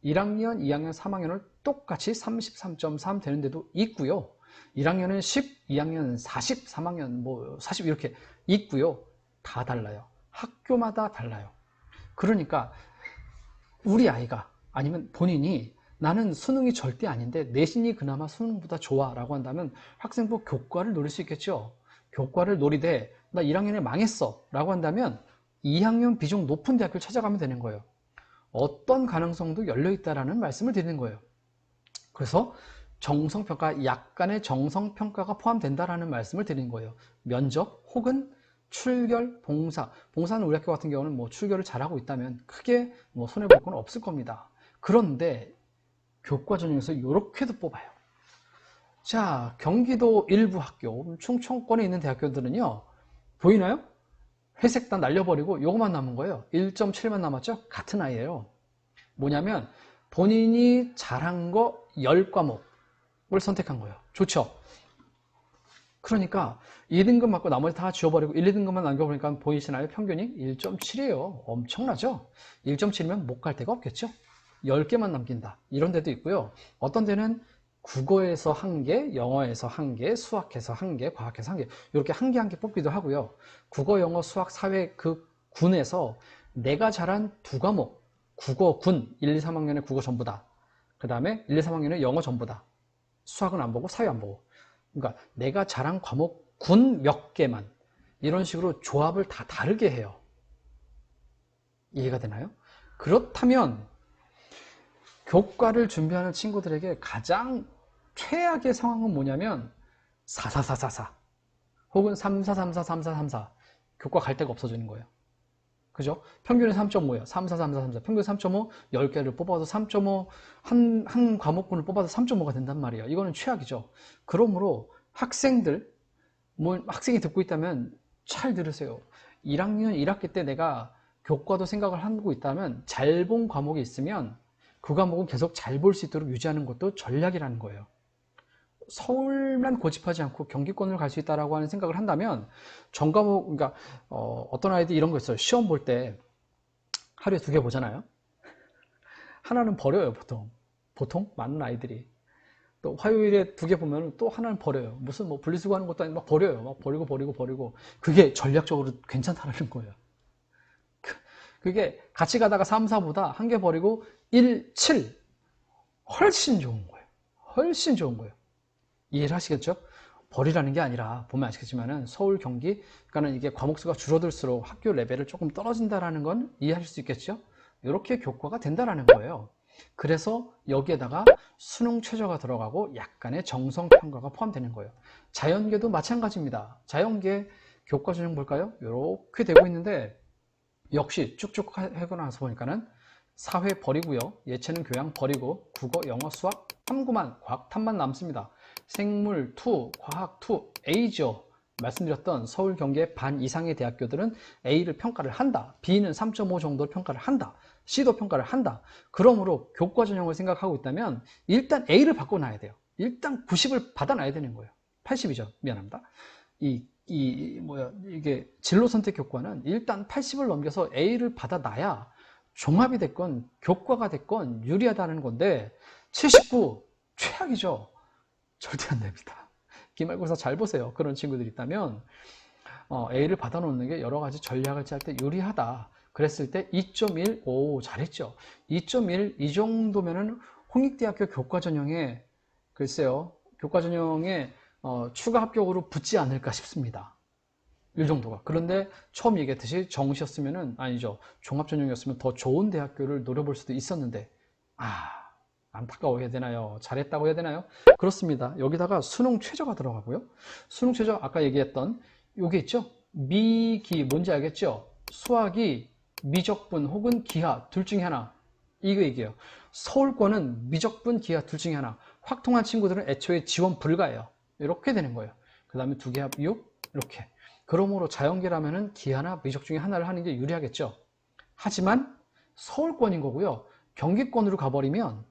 1학년, 2학년, 3학년을 똑같이 33.3 되는 데도 있고요. 1학년은 10, 2학년은 40, 3학년 뭐 40 이렇게 있고요. 다 달라요. 학교마다 달라요. 그러니까 우리 아이가 아니면 본인이 나는 수능이 절대 아닌데 내신이 그나마 수능보다 좋아 라고 한다면 학생부 교과를 노릴 수 있겠죠. 교과를 노리되 나 1학년에 망했어 라고 한다면 2학년 비중 높은 대학교를 찾아가면 되는 거예요. 어떤 가능성도 열려있다라는 말씀을 드리는 거예요. 그래서 정성평가, 약간의 정성평가가 포함된다라는 말씀을 드린 거예요. 면접 혹은 출결, 봉사. 봉사는 우리 학교 같은 경우는 뭐 출결을 잘하고 있다면 크게 뭐 손해볼 건 없을 겁니다. 그런데 교과 전형에서 이렇게도 뽑아요. 자, 경기도 일부 학교, 충청권에 있는 대학교들은요, 보이나요? 회색 다 날려버리고 요거만 남은 거예요. 1.7만 남았죠? 같은 아이예요. 뭐냐면 본인이 잘한 거 10과목을 선택한 거예요. 좋죠? 그러니까 2등급 맞고 나머지 다 지워버리고 1, 2등급만 남겨보니까 보이시나요? 평균이 1.7이에요. 엄청나죠? 1.7이면 못 갈 데가 없겠죠? 10개만 남긴다. 이런 데도 있고요. 어떤 데는 국어에서 1개, 영어에서 1개, 수학에서 1개, 과학에서 1개 이렇게 한 개 한 개 뽑기도 하고요. 국어, 영어, 수학, 사회 그 군에서 내가 잘한 2과목 국어 군 1, 2, 3학년의 국어 전부다. 그 다음에 1, 2, 3학년의 영어 전부다. 수학은 안 보고 사회 안 보고. 그러니까 내가 잘한 과목 군 몇 개만 이런 식으로 조합을 다 다르게 해요. 이해가 되나요? 그렇다면 교과를 준비하는 친구들에게 가장 최악의 상황은 뭐냐면 4444 혹은 3434 3434 교과 갈 데가 없어지는 거예요. 그죠? 평균이 3.5예요. 3, 4, 3, 4, 3, 4. 평균 3.5, 10개를 뽑아도 3.5, 한 과목분을 뽑아도 3.5가 된단 말이에요. 이거는 최악이죠. 그러므로 학생들, 뭐 학생이 듣고 있다면 잘 들으세요. 1학년 1학기 때 내가 교과도 생각을 하고 있다면 잘 본 과목이 있으면 그 과목은 계속 잘 볼 수 있도록 유지하는 것도 전략이라는 거예요. 서울만 고집하지 않고 경기권을 갈 수 있다라고 하는 생각을 한다면 전과목, 그러니까 어떤 아이들이 이런 거 있어요. 시험 볼 때 하루에 2개 보잖아요. 하나는 버려요. 보통 많은 아이들이 또 화요일에 2개 보면 또 하나는 버려요. 무슨 뭐 분리수거 하는 것도 아니고 막 버려요. 막 버리고 그게 전략적으로 괜찮다라는 거예요. 그게 같이 가다가 3, 4보다 1개 버리고 1, 7 훨씬 좋은 거예요. 훨씬 좋은 거예요. 이해를 하시겠죠? 버리라는 게 아니라 보면 아시겠지만은 서울, 경기, 그러니까는 이게 과목 수가 줄어들수록 학교 레벨을 조금 떨어진다라는 건 이해하실 수 있겠죠? 이렇게 교과가 된다라는 거예요. 그래서 여기에다가 수능 최저가 들어가고 약간의 정성 평가가 포함되는 거예요. 자연계도 마찬가지입니다. 자연계 교과 전형 볼까요? 이렇게 되고 있는데 역시 쭉쭉 해고 나서 보니까는 사회 버리고요. 예체능 교양 버리고 국어, 영어, 수학 3구만 과학 탐만 남습니다. 생물 2, 과학 2, A죠. 말씀드렸던 서울 경기의 반 이상의 대학교들은 A를 평가를 한다. B는 3.5 정도 평가를 한다. C도 평가를 한다. 그러므로 교과 전형을 생각하고 있다면 일단 A를 바꿔놔야 돼요. 일단 90을 받아놔야 되는 거예요. 80이죠. 미안합니다. 이게 진로 선택 교과는 일단 80을 넘겨서 A를 받아놔야 종합이 됐건 교과가 됐건 유리하다는 건데 79 최악이죠. 절대 안 됩니다. 기말고사 잘 보세요. 그런 친구들이 있다면 A를 받아놓는 게 여러 가지 전략을 짤 때 유리하다. 그랬을 때 2.1, 오 잘했죠. 2.1 이 정도면은 홍익대학교 교과전형에 글쎄요. 교과전형에 추가 합격으로 붙지 않을까 싶습니다. 이 정도가. 그런데 처음 얘기했듯이 정시였으면은 아니죠. 종합전형이었으면 더 좋은 대학교를 노려볼 수도 있었는데 안타까워 해야 되나요? 잘했다고 해야 되나요? 그렇습니다. 여기다가 수능 최저가 들어가고요. 수능 최저 아까 얘기했던 요게 있죠? 미기 뭔지 알겠죠? 수학이 미적분 혹은 기하 둘 중에 하나. 이거 얘기해요. 서울권은 미적분, 기하 둘 중에 하나. 확통한 친구들은 애초에 지원 불가예요. 이렇게 되는 거예요. 그 다음에 2개 합 6 이렇게. 그러므로 자연계라면은 기하나 미적 중에 하나를 하는 게 유리하겠죠. 하지만 서울권인 거고요. 경기권으로 가버리면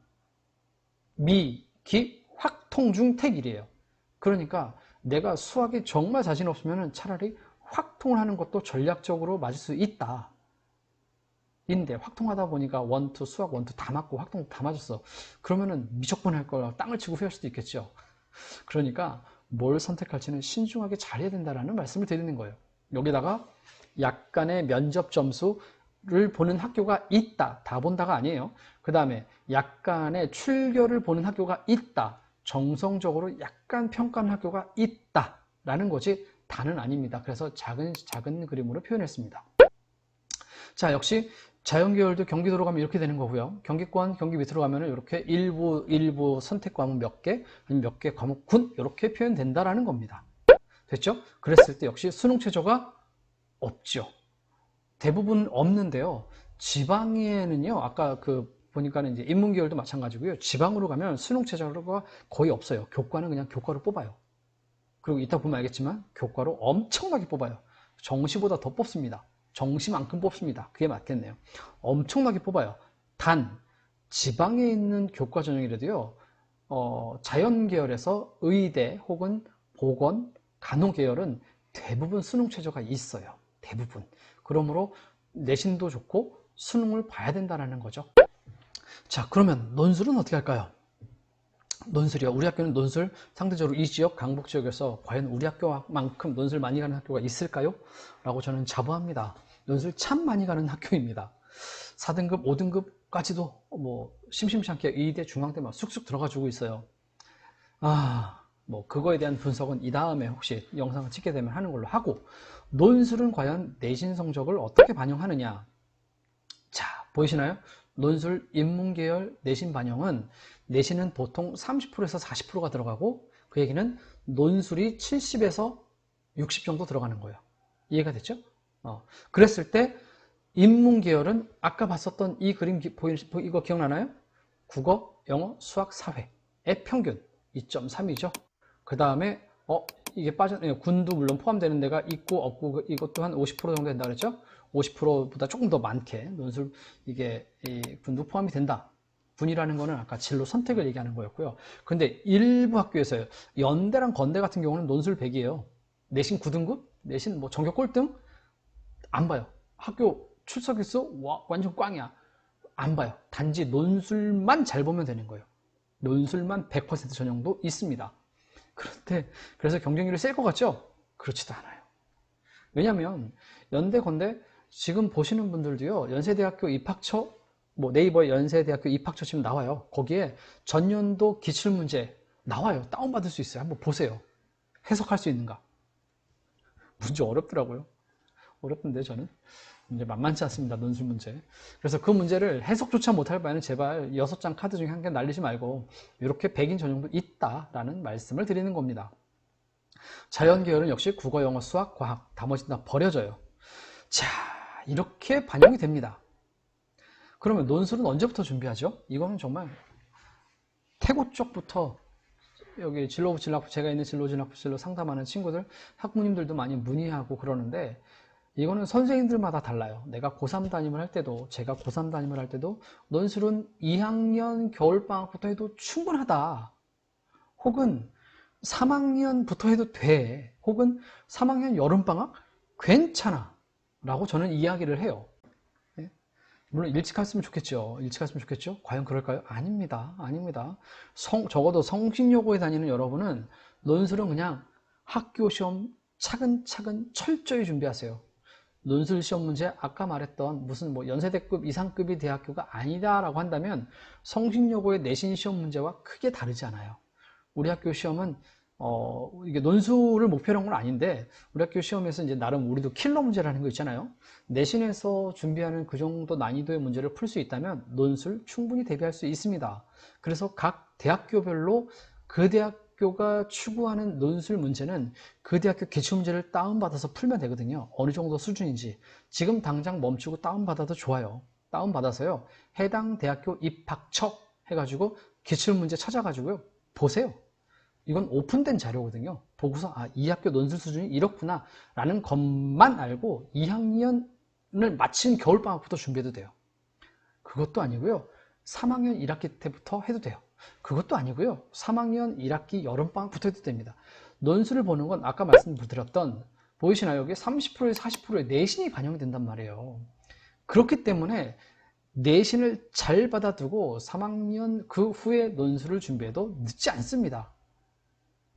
미, 기, 확통 중 택일이에요. 그러니까 내가 수학에 정말 자신 없으면 차라리 확통을 하는 것도 전략적으로 맞을 수 있다. 인데 확통하다 보니까 원투 수학 원투 다 맞고 확통 다 맞았어. 그러면은 미적분 할 걸 땅을 치고 후회할 수도 있겠죠. 그러니까 뭘 선택할지는 신중하게 잘해야 된다라는 말씀을 드리는 거예요. 여기다가 약간의 면접 점수를 보는 학교가 있다. 다 본다가 아니에요. 그 다음에 약간의 출결을 보는 학교가 있다. 정성적으로 약간 평가하는 학교가 있다. 라는 것이 다는 아닙니다. 그래서 작은 그림으로 표현했습니다. 자, 역시 자연계열도 경기도로 가면 이렇게 되는 거고요. 경기권, 경기 밑으로 가면 이렇게 일부 선택 과목 몇 개, 아니면 몇 개 과목군 이렇게 표현된다라는 겁니다. 됐죠? 그랬을 때 역시 수능 최저가 없죠. 대부분 없는데요. 지방에는요, 아까 보니까는 이제 인문계열도 마찬가지고요. 지방으로 가면 수능 최저가 거의 없어요. 교과는 그냥 교과로 뽑아요. 그리고 이따 보면 알겠지만 교과로 엄청나게 뽑아요. 정시보다 더 뽑습니다. 정시만큼 뽑습니다. 그게 맞겠네요. 엄청나게 뽑아요. 단 지방에 있는 교과 전형이라도요, 자연계열에서 의대 혹은 보건, 간호계열은 대부분 수능 최저가 있어요. 대부분. 그러므로 내신도 좋고 수능을 봐야 된다는 거죠. 자, 그러면 논술은 어떻게 할까요? 논술이요. 우리 학교는 논술 상대적으로 이 지역, 강북 지역에서 과연 우리 학교만큼 논술 많이 가는 학교가 있을까요? 라고 저는 자부합니다. 논술 참 많이 가는 학교입니다. 4등급, 5등급까지도 뭐 심심치 않게 의대, 중앙대 막 쑥쑥 들어가주고 있어요. 뭐 그거에 대한 분석은 이 다음에 혹시 영상을 찍게 되면 하는 걸로 하고, 논술은 과연 내신 성적을 어떻게 반영하느냐. 자, 보이시나요? 논술 인문계열 내신 반영은 내신은 보통 30%에서 40%가 들어가고, 그 얘기는 논술이 70에서 60 정도 들어가는 거예요. 이해가 됐죠? 그랬을 때 인문계열은 아까 봤었던 이 그림 이거 기억나나요? 국어, 영어, 수학, 사회의 평균 2.3이죠. 그 다음에 이게 군도 물론 포함되는 데가 있고 없고, 이것도 한 50% 정도 된다 그랬죠? 50%보다 조금 더 많게 논술 이게 군도 포함이 된다. 군이라는 거는 아까 진로 선택을 얘기하는 거였고요. 근데 일부 학교에서요, 연대랑 건대 같은 경우는 논술 100이에요. 내신 9등급? 내신 뭐 전교 꼴등? 안 봐요. 학교 출석일수 완전 꽝이야. 안 봐요. 단지 논술만 잘 보면 되는 거예요. 논술만 100% 전형도 있습니다. 그런데 그래서 경쟁률이 셀 것 같죠? 그렇지도 않아요. 왜냐하면 연대, 건대 지금 보시는 분들도요, 연세대학교 입학처, 뭐 네이버에 연세대학교 입학처 치면 나와요. 거기에 전년도 기출문제 나와요. 다운받을 수 있어요. 한번 보세요. 해석할 수 있는가? 문제 어렵더라고요. 어렵던데 저는 이제 만만치 않습니다. 논술 문제. 그래서 그 문제를 해석조차 못할 바에는 제발 6장 카드 중에 한 개 날리지 말고 이렇게 100인 전형도 있다라는 말씀을 드리는 겁니다. 자연계열은 역시 국어, 영어, 수학, 과학 나머지는 다 버려져요. 자, 이렇게 반영이 됩니다. 그러면 논술은 언제부터 준비하죠? 이거는 정말 태고 쪽부터 여기 제가 있는 진로 상담하는 친구들, 학부모님들도 많이 문의하고 그러는데, 이거는 선생님들마다 달라요. 내가 고3 담임을 할 때도, 제가 고3 담임을 할 때도 논술은 2학년 겨울방학부터 해도 충분하다. 혹은 3학년부터 해도 돼. 혹은 3학년 여름방학 괜찮아. 라고 저는 이야기를 해요. 물론 일찍 했으면 좋겠죠. 일찍 했으면 좋겠죠. 과연 그럴까요? 아닙니다. 아닙니다. 적어도 성신여고에 다니는 여러분은 논술은 그냥 학교 시험 차근차근 철저히 준비하세요. 논술 시험 문제 아까 말했던 무슨 뭐 연세대급 이상급이 대학교가 아니다라고 한다면 성신여고의 내신 시험 문제와 크게 다르지 않아요. 우리 학교 시험은 이게 논술을 목표로 한 건 아닌데, 우리 학교 시험에서 이제 나름 우리도 킬러 문제라는 거 있잖아요. 내신에서 준비하는 그 정도 난이도의 문제를 풀 수 있다면 논술 충분히 대비할 수 있습니다. 그래서 각 대학교별로 그 대학교가 추구하는 논술 문제는 그 대학교 기출문제를 다운받아서 풀면 되거든요. 어느 정도 수준인지. 지금 당장 멈추고 다운받아도 좋아요. 다운받아서요, 해당 대학교 입학처 해가지고 기출문제 찾아가지고요, 보세요. 이건 오픈된 자료거든요. 보고서 이 학교 논술 수준이 이렇구나 라는 것만 알고 2학년을 마친 겨울방학부터 준비해도 돼요. 그것도 아니고요, 3학년 1학기 때부터 해도 돼요. 그것도 아니고요, 3학년 1학기 여름방학부터 해도 됩니다. 논술을 보는 건 아까 말씀드렸던, 보이시나요? 여기 30%에서 40%의 내신이 반영이 된단 말이에요. 그렇기 때문에 내신을 잘 받아두고 3학년 그 후에 논술을 준비해도 늦지 않습니다.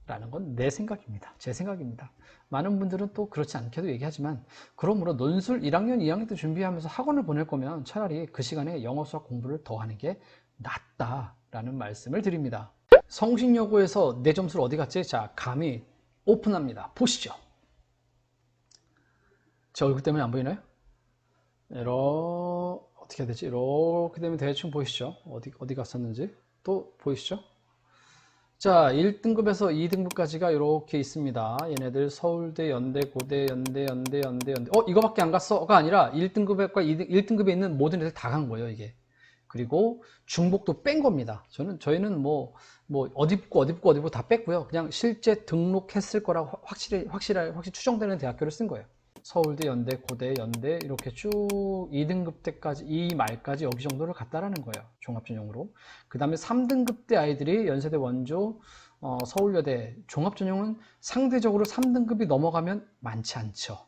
라는 건 내 생각입니다. 제 생각입니다. 많은 분들은 또 그렇지 않게도 얘기하지만, 그러므로 논술 1학년, 2학년 때 준비하면서 학원을 보낼 거면 차라리 그 시간에 영어, 수학 공부를 더 하는 게 낫다라는 말씀을 드립니다. 성신여고에서 내 점수를 어디 갔지? 자, 감히 오픈합니다. 보시죠. 제 얼굴 때문에 안 보이나요? 어떻게 해야 되지? 이렇게 되면 대충 보이시죠? 어디 갔었는지 또 보이시죠? 자, 1등급에서 2등급까지가 이렇게 있습니다. 얘네들 서울대, 연대, 고대, 연대. 이거밖에 안 갔어가 아니라 1등급과 1등급에 있는 모든 애들 다 간 거예요, 이게. 그리고 중복도 뺀 겁니다. 저희는 뭐 어디 붙고 다 뺐고요. 그냥 실제 등록했을 거라고 확실히 추정되는 대학교를 쓴 거예요. 서울대, 연대, 고대, 연대 이렇게 쭉 2등급 때까지, 이 말까지 여기 정도를 갔다라는 거예요. 종합전형으로. 그 다음에 3등급 때 아이들이 연세대, 원조, 서울여대 종합전형은 상대적으로 3등급이 넘어가면 많지 않죠.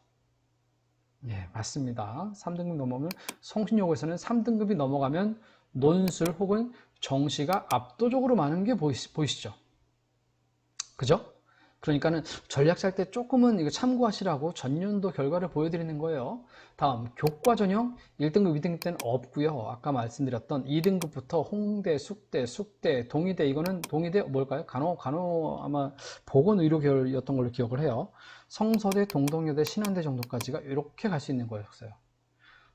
예, 맞습니다. 3등급 넘어가면 성신여고에서는 3등급이 넘어가면 논술 혹은 정시가 압도적으로 많은 게 보이시죠? 그죠? 그러니까는 전략 짤 때 조금은 이거 참고하시라고 전년도 결과를 보여드리는 거예요. 다음 교과전형 1등급, 2등급 때는 없고요. 아까 말씀드렸던 2등급부터 홍대, 숙대, 동의대, 이거는 동의대 뭘까요? 간호 아마 보건의료 계열이었던 걸로 기억을 해요. 성서대, 동덕여대, 신한대 정도까지가 이렇게 갈 수 있는 거였어요.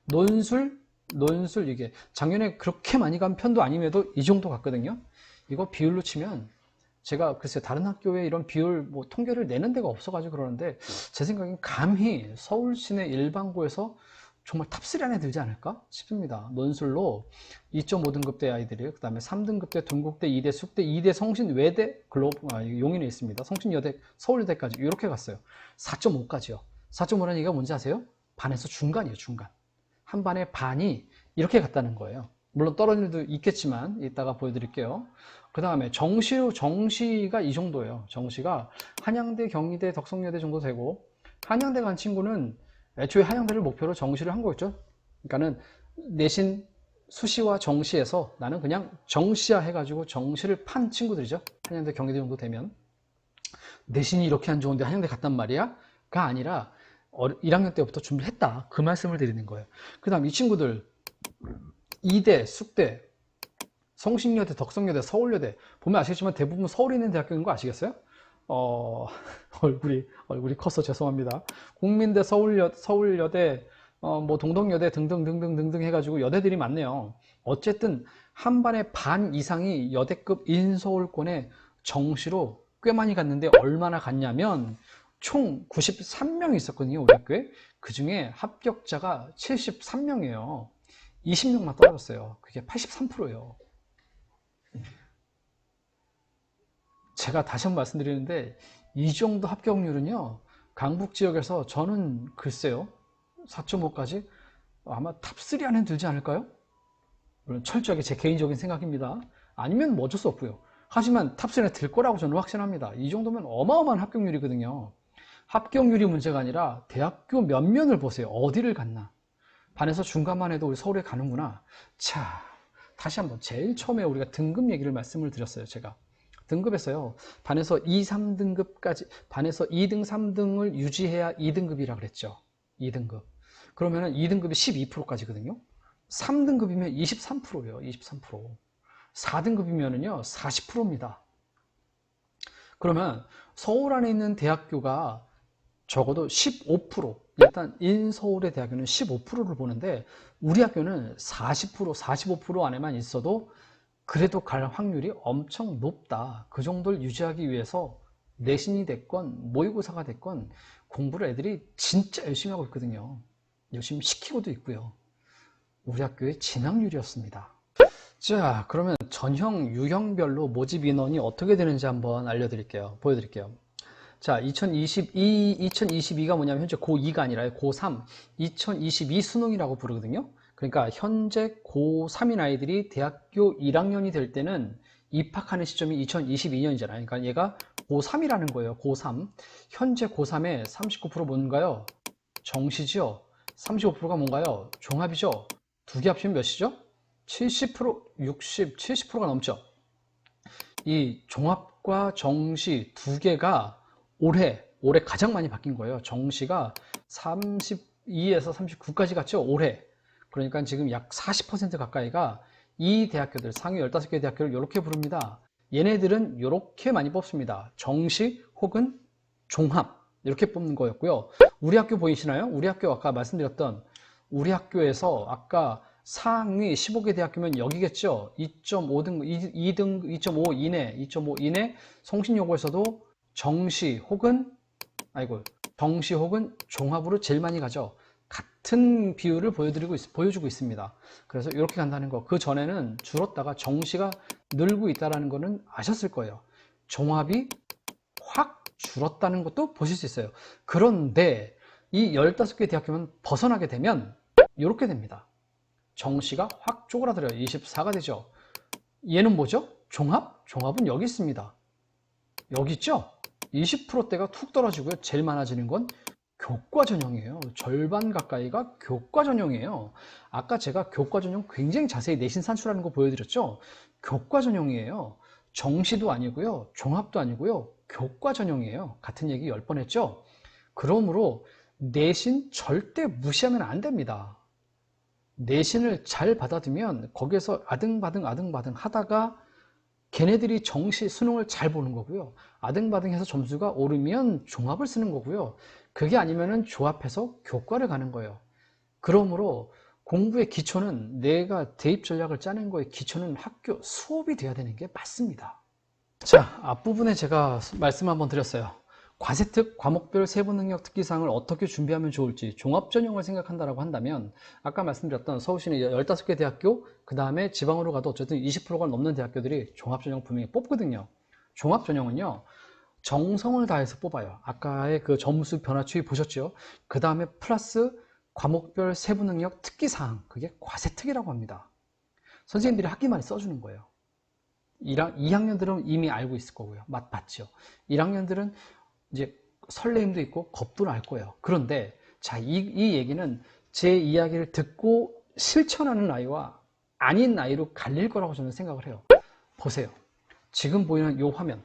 논술 이게 작년에 그렇게 많이 간 편도 아님에도 이 정도 갔거든요. 이거 비율로 치면 제가 글쎄 다른 학교에 이런 비율 뭐 통계를 내는 데가 없어가지고 그러는데 제 생각엔 감히 서울 시내 일반고에서 정말 탑3 안에 들지 않을까 싶습니다. 논술로 2.5등급 대 아이들이, 그 다음에 3등급 대 동국대, 2대 숙대, 2대 성신, 외대, 용인에 있습니다. 성신여대, 서울여대까지 이렇게 갔어요. 4.5까지요. 4.5라는 얘기가 뭔지 아세요? 반에서 중간이에요. 중간. 한 반에 반이 이렇게 갔다는 거예요. 물론 떨어진 일도 있겠지만 이따가 보여드릴게요. 그 다음에 정시가 이 정도예요. 정시가 한양대, 경희대, 덕성여대 정도 되고, 한양대 간 친구는 애초에 한양대를 목표로 정시를 한 거였죠. 그러니까는 내신 수시와 정시에서 나는 그냥 정시화 해가지고 정시를 판 친구들이죠. 한양대, 경희대 정도 되면 내신이 이렇게 안 좋은데 한양대 갔단 말이야? 가 아니라 1학년 때부터 준비를 했다. 그 말씀을 드리는 거예요. 그 다음 이 친구들 2대, 숙대, 성신여대, 덕성여대, 서울여대 보면 아시겠지만 대부분 서울에 있는 대학교인 거 아시겠어요? 얼굴이 커서 죄송합니다. 국민대, 서울여대, 뭐 동덕여대 등등 해가지고 여대들이 많네요. 어쨌든 한 반에 반 이상이 여대급 인서울권에 정시로 꽤 많이 갔는데 얼마나 갔냐면 총 93명이 있었거든요. 우리 학교에. 그 중에 합격자가 73명이에요. 20명만 떨어졌어요. 그게 83%예요. 제가 다시 한번 말씀드리는데 이 정도 합격률은요, 강북 지역에서 저는 글쎄요, 4.5까지 아마 탑3 안에 들지 않을까요? 물론 철저하게 제 개인적인 생각입니다. 아니면 뭐 어쩔 수 없고요. 하지만 탑3에 들 거라고 저는 확신합니다. 이 정도면 어마어마한 합격률이거든요. 합격률이 문제가 아니라 대학교 면면을 보세요. 어디를 갔나. 반에서 중간만 해도 우리 서울에 가는구나. 자, 다시 한번 제일 처음에 우리가 등급 얘기를 말씀을 드렸어요. 제가 등급에서요, 반에서 2, 3등급까지, 반에서 2등, 3등을 유지해야 2등급이라 그랬죠. 2등급. 그러면은 2등급이 12%까지거든요. 3등급이면 23%예요. 23%. 4등급이면은요 40%입니다. 그러면 서울 안에 있는 대학교가 적어도 15%, 일단 인서울의 대학교는 15%를 보는데 우리 학교는 40%, 45% 안에만 있어도 그래도 갈 확률이 엄청 높다. 그 정도를 유지하기 위해서 내신이 됐건 모의고사가 됐건 공부를 애들이 진짜 열심히 하고 있거든요. 열심히 시키고도 있고요. 우리 학교의 진학률이었습니다. 자, 그러면 전형, 유형별로 모집 인원이 어떻게 되는지 한번 알려드릴게요. 보여드릴게요. 자, 2022가 뭐냐면 현재 고2가 아니라 고3, 2022 수능이라고 부르거든요. 그러니까 현재 고3인 아이들이 대학교 1학년이 될 때는 입학하는 시점이 2022년이잖아요. 그러니까 얘가 고3이라는 거예요. 고3. 현재 고3의 39% 뭔가요? 정시죠. 35%가 뭔가요? 종합이죠. 두 개 합치면 몇이죠? 70%, 60, 70%가 넘죠. 이 종합과 정시 두 개가 올해 가장 많이 바뀐 거예요. 정시가 32에서 39까지 갔죠. 올해. 그러니까 지금 약 40% 가까이가 이 대학교들, 상위 15개 대학교를 이렇게 부릅니다. 얘네들은 이렇게 많이 뽑습니다. 정시 혹은 종합 이렇게 뽑는 거였고요. 우리 학교 보이시나요? 우리 학교 아까 말씀드렸던 우리 학교에서 아까 상위 15개 대학교면 여기겠죠. 2.5등, 2등, 2.5 이내, 2.5 이내 송신여고에서도 정시 혹은 종합으로 제일 많이 가죠. 같은 비율을 보여주고 있습니다. 그래서 이렇게 간다는 거. 그 전에는 줄었다가 정시가 늘고 있다는 거는 아셨을 거예요. 종합이 확 줄었다는 것도 보실 수 있어요. 그런데 이 15개 대학교만 벗어나게 되면 이렇게 됩니다. 정시가 확 쪼그라들어요. 24가 되죠. 얘는 뭐죠? 종합은 여기 있습니다. 여기 있죠? 20%대가 툭 떨어지고요. 제일 많아지는 건 교과 전형이에요. 절반 가까이가 교과 전형이에요. 아까 제가 교과 전형 굉장히 자세히 내신 산출하는 거 보여드렸죠? 교과 전형이에요. 정시도 아니고요. 종합도 아니고요. 교과 전형이에요. 같은 얘기 10번 했죠? 그러므로 내신 절대 무시하면 안 됩니다. 내신을 잘 받아두면 거기에서 아등바등 하다가 걔네들이 정시 수능을 잘 보는 거고요. 아등바등해서 점수가 오르면 종합을 쓰는 거고요. 그게 아니면은 조합해서 교과를 가는 거예요. 그러므로 공부의 기초는, 내가 대입 전략을 짜는 거의 기초는 학교 수업이 돼야 되는 게 맞습니다. 자, 앞부분에 제가 말씀 한번 드렸어요. 과세특, 과목별 세부능력 특기사항을 어떻게 준비하면 좋을지 종합전형을 생각한다고 한다면 아까 말씀드렸던 서울시내 15개 대학교, 그 다음에 지방으로 가도 어쨌든 20%가 넘는 대학교들이 종합전형 분명히 뽑거든요. 종합전형은요, 정성을 다해서 뽑아요. 아까의 그 점수 변화 추이 보셨죠? 그 다음에 플러스 과목별 세부능력 특기사항, 그게 과세특이라고 합니다. 선생님들이 학기말에 써주는 거예요. 2학년들은 이미 알고 있을 거고요. 맞죠? 1학년들은 이제 설레임도 있고 겁도 날 거예요. 그런데 자, 이 얘기는 제 이야기를 듣고 실천하는 아이와 아닌 아이로 갈릴 거라고 저는 생각을 해요. 보세요. 지금 보이는 이 화면,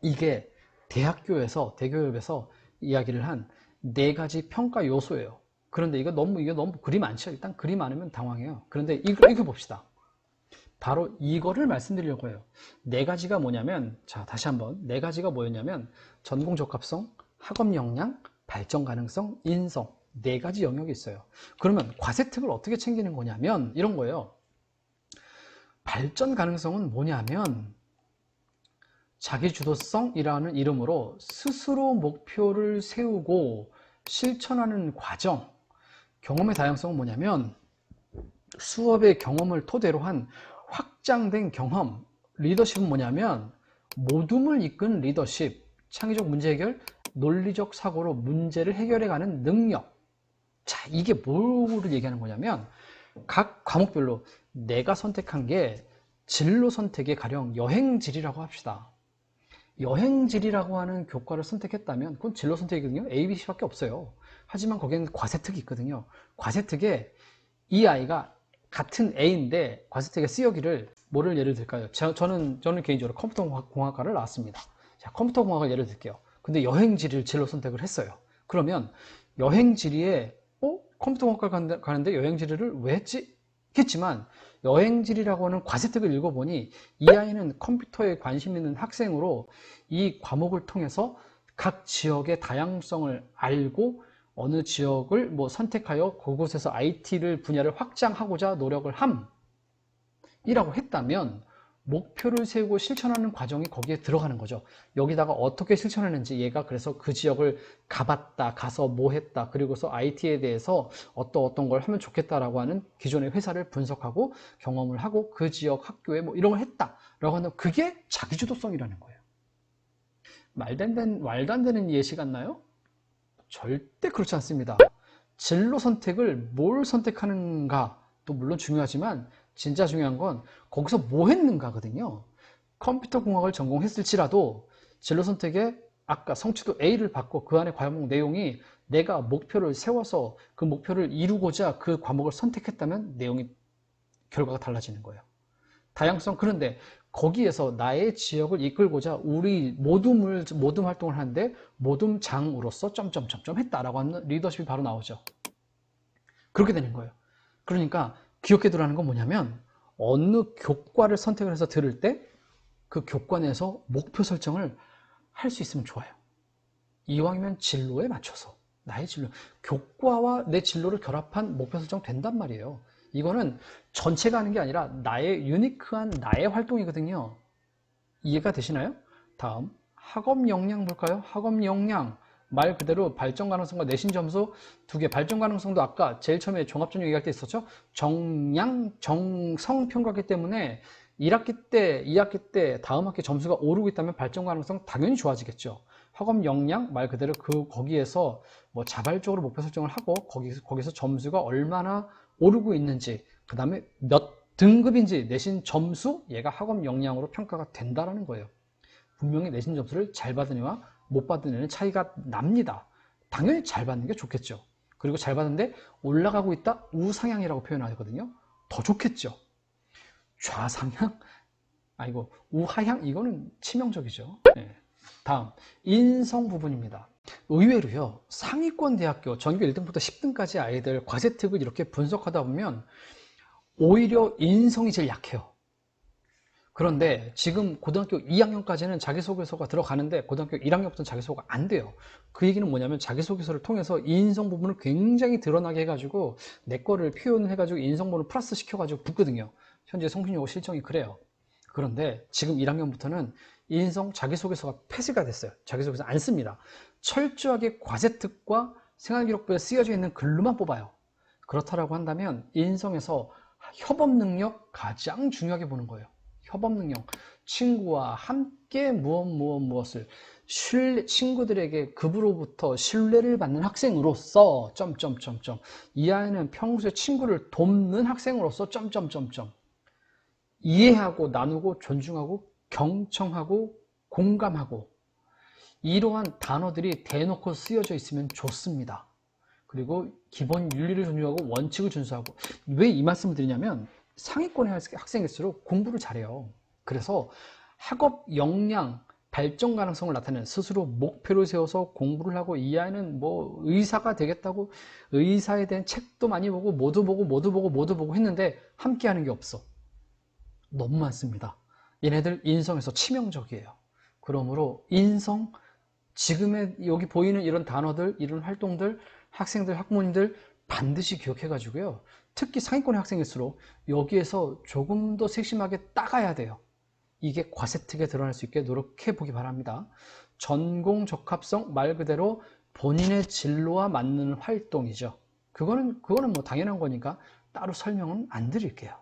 이게 대교협에서 이야기를 한 4가지 평가 요소예요. 그런데 이거 너무 그림 많죠? 일단 그림 많으면 당황해요. 그런데 이거 봅시다. 바로 이거를 말씀드리려고 해요. 4가지가 뭐냐면, 자, 다시 한번. 4가지가 뭐였냐면, 전공 적합성, 학업 역량, 발전 가능성, 인성. 4가지 영역이 있어요. 그러면 과세특을 어떻게 챙기는 거냐면, 이런 거예요. 발전 가능성은 뭐냐면, 자기주도성이라는 이름으로 스스로 목표를 세우고 실천하는 과정. 경험의 다양성은 뭐냐면, 수업의 경험을 토대로 한 확장된 경험. 리더십은 뭐냐면 모둠을 이끄는 리더십, 창의적 문제 해결, 논리적 사고로 문제를 해결해가는 능력. 자, 이게 뭐를 얘기하는 거냐면 각 과목별로 내가 선택한 게 진로 선택의 가령 여행질이라고 합시다. 여행질이라고 하는 교과를 선택했다면 그건 진로 선택이거든요. A, B, C밖에 없어요. 하지만 거기에는 과세특이 있거든요. 과세특에 이 아이가 같은 A인데 과세특의 쓰여기를 뭐를 예를 들까요? 저는 개인적으로 컴퓨터공학과를 나왔습니다. 자, 컴퓨터공학을 예를 들게요. 근데 여행지리를 진로 선택을 했어요. 그러면 여행지리에 컴퓨터공학과 가는데 여행지리를 왜 했지? 했지만 여행지리라고 하는 과세특을 읽어보니 이 아이는 컴퓨터에 관심 있는 학생으로 이 과목을 통해서 각 지역의 다양성을 알고 어느 지역을 선택하여 그곳에서 IT를 분야를 확장하고자 노력을 함이라고 했다면 목표를 세우고 실천하는 과정이 거기에 들어가는 거죠. 여기다가 어떻게 실천하는지, 얘가 그래서 그 지역을 가봤다, 가서 뭐 했다, 그리고서 IT에 대해서 어떤 걸 하면 좋겠다라고 하는 기존의 회사를 분석하고 경험을 하고 그 지역 학교에 이런 걸 했다라고 하는, 그게 자기주도성이라는 거예요. 말도 안 되는 예시 같나요? 절대 그렇지 않습니다. 진로 선택을 뭘 선택하는가도 물론 중요하지만 진짜 중요한 건 거기서 뭐 했는가거든요. 컴퓨터공학을 전공했을지라도 진로 선택에 아까 성취도 A를 받고 그 안에 과목 내용이 내가 목표를 세워서 그 목표를 이루고자 그 과목을 선택했다면 내용이 결과가 달라지는 거예요. 다양성. 그런데 거기에서 나의 지역을 이끌고자 우리 모둠 활동을 하는데 모둠장으로서 점점점점 했다라고 하는 리더십이 바로 나오죠. 그렇게 되는 거예요. 그러니까 기억해 두라는 건 뭐냐면 어느 교과를 선택을 해서 들을 때 그 교과 내에서 목표 설정을 할 수 있으면 좋아요. 이왕이면 진로에 맞춰서 나의 진로, 교과와 내 진로를 결합한 목표 설정 된단 말이에요. 이거는 전체가 하는 게 아니라 나의 유니크한 나의 활동이거든요. 이해가 되시나요? 다음 학업 역량 볼까요? 학업 역량 말 그대로 발전 가능성과 내신 점수 두 개. 발전 가능성도 아까 제일 처음에 종합전형 얘기할 때 있었죠. 정량 정성 평가기 때문에 1학기 때 2학기 때 다음 학기 점수가 오르고 있다면 발전 가능성 당연히 좋아지겠죠. 학업 역량 말 그대로 거기에서 뭐 자발적으로 목표 설정을 하고 거기서 점수가 얼마나 오르고 있는지, 그 다음에 몇 등급인지 내신 점수, 얘가 학업 역량으로 평가가 된다라는 거예요. 분명히 내신 점수를 잘 받은 애와 못 받은 애는 차이가 납니다. 당연히 잘 받는 게 좋겠죠. 그리고 잘 받는데 올라가고 있다, 우상향이라고 표현하거든요. 더 좋겠죠. 좌상향? 아이고, 우하향? 이거는 치명적이죠. 네. 다음 인성 부분입니다. 의외로요, 상위권 대학교 전교 1등부터 10등까지 아이들 과세특을 이렇게 분석하다 보면 오히려 인성이 제일 약해요. 그런데 지금 고등학교 2학년까지는 자기소개서가 들어가는데 고등학교 1학년부터는 자기소개가 안 돼요. 그 얘기는 뭐냐면 자기소개서를 통해서 인성 부분을 굉장히 드러나게 해가지고 내 거를 표현을 해가지고 인성 부분을 플러스 시켜가지고 붙거든요. 현재 성신여고 실정이 그래요. 그런데 지금 1학년부터는 인성 자기소개서가 폐지가 됐어요. 자기소개서 안 씁니다. 철저하게 과세특과 생활기록부에 쓰여져 있는 글로만 뽑아요. 그렇다라고 한다면 인성에서 협업 능력 가장 중요하게 보는 거예요. 협업 능력, 친구와 함께 무엇을 친구들에게 급으로부터 신뢰를 받는 학생으로서 점점점점, 이 아이는 평소에 친구를 돕는 학생으로서 점점점점, 이해하고 나누고 존중하고 경청하고 공감하고, 이러한 단어들이 대놓고 쓰여져 있으면 좋습니다. 그리고 기본 윤리를 존중하고 원칙을 준수하고. 왜 이 말씀을 드리냐면 상위권의 학생일수록 공부를 잘해요. 그래서 학업 역량, 발전 가능성을 나타내는 스스로 목표를 세워서 공부를 하고, 이 아이는 뭐 의사가 되겠다고 의사에 대한 책도 많이 보고 모두 보고 했는데 함께 하는 게 없어. 너무 많습니다. 얘네들 인성에서 치명적이에요. 그러므로 인성, 지금의 여기 보이는 이런 단어들, 이런 활동들, 학생들, 학부모님들 반드시 기억해 가지고요, 특히 상위권의 학생일수록 여기에서 조금 더 세심하게 따가야 돼요. 이게 과세특에 드러날 수 있게 노력해 보기 바랍니다. 전공 적합성, 말 그대로 본인의 진로와 맞는 활동이죠. 그거는 뭐 당연한 거니까 따로 설명은 안 드릴게요.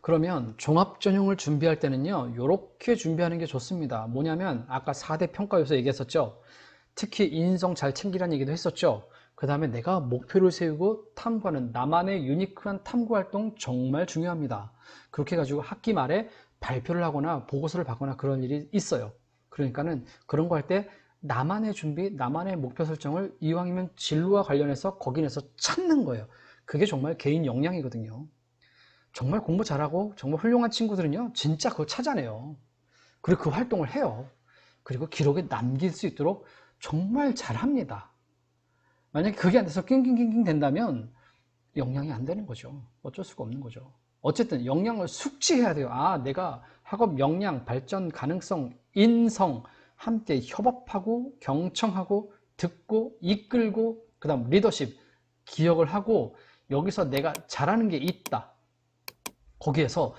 그러면 종합전형을 준비할 때는요, 이렇게 준비하는 게 좋습니다. 뭐냐면 아까 4대 평가 요소 얘기했었죠. 특히 인성 잘 챙기라는 얘기도 했었죠. 그 다음에 내가 목표를 세우고 탐구하는 나만의 유니크한 탐구 활동 정말 중요합니다. 그렇게 해가지고 학기 말에 발표를 하거나 보고서를 받거나 그런 일이 있어요. 그러니까는 그런 거 할 때 나만의 준비, 나만의 목표 설정을 이왕이면 진로와 관련해서 거기에서 찾는 거예요. 그게 정말 개인 역량이거든요. 정말 공부 잘하고 정말 훌륭한 친구들은요, 진짜 그걸 찾아내요. 그리고 그 활동을 해요. 그리고 기록에 남길 수 있도록 정말 잘합니다. 만약에 그게 안 돼서 낑낑낑낑 된다면 역량이 안 되는 거죠. 어쩔 수가 없는 거죠. 어쨌든 역량을 숙지해야 돼요. 아, 내가 학업 역량, 발전 가능성, 인성, 함께 협업하고 경청하고 듣고 이끌고, 그 다음 리더십, 기억을 하고, 여기서 내가 잘하는 게 있다. 거기에서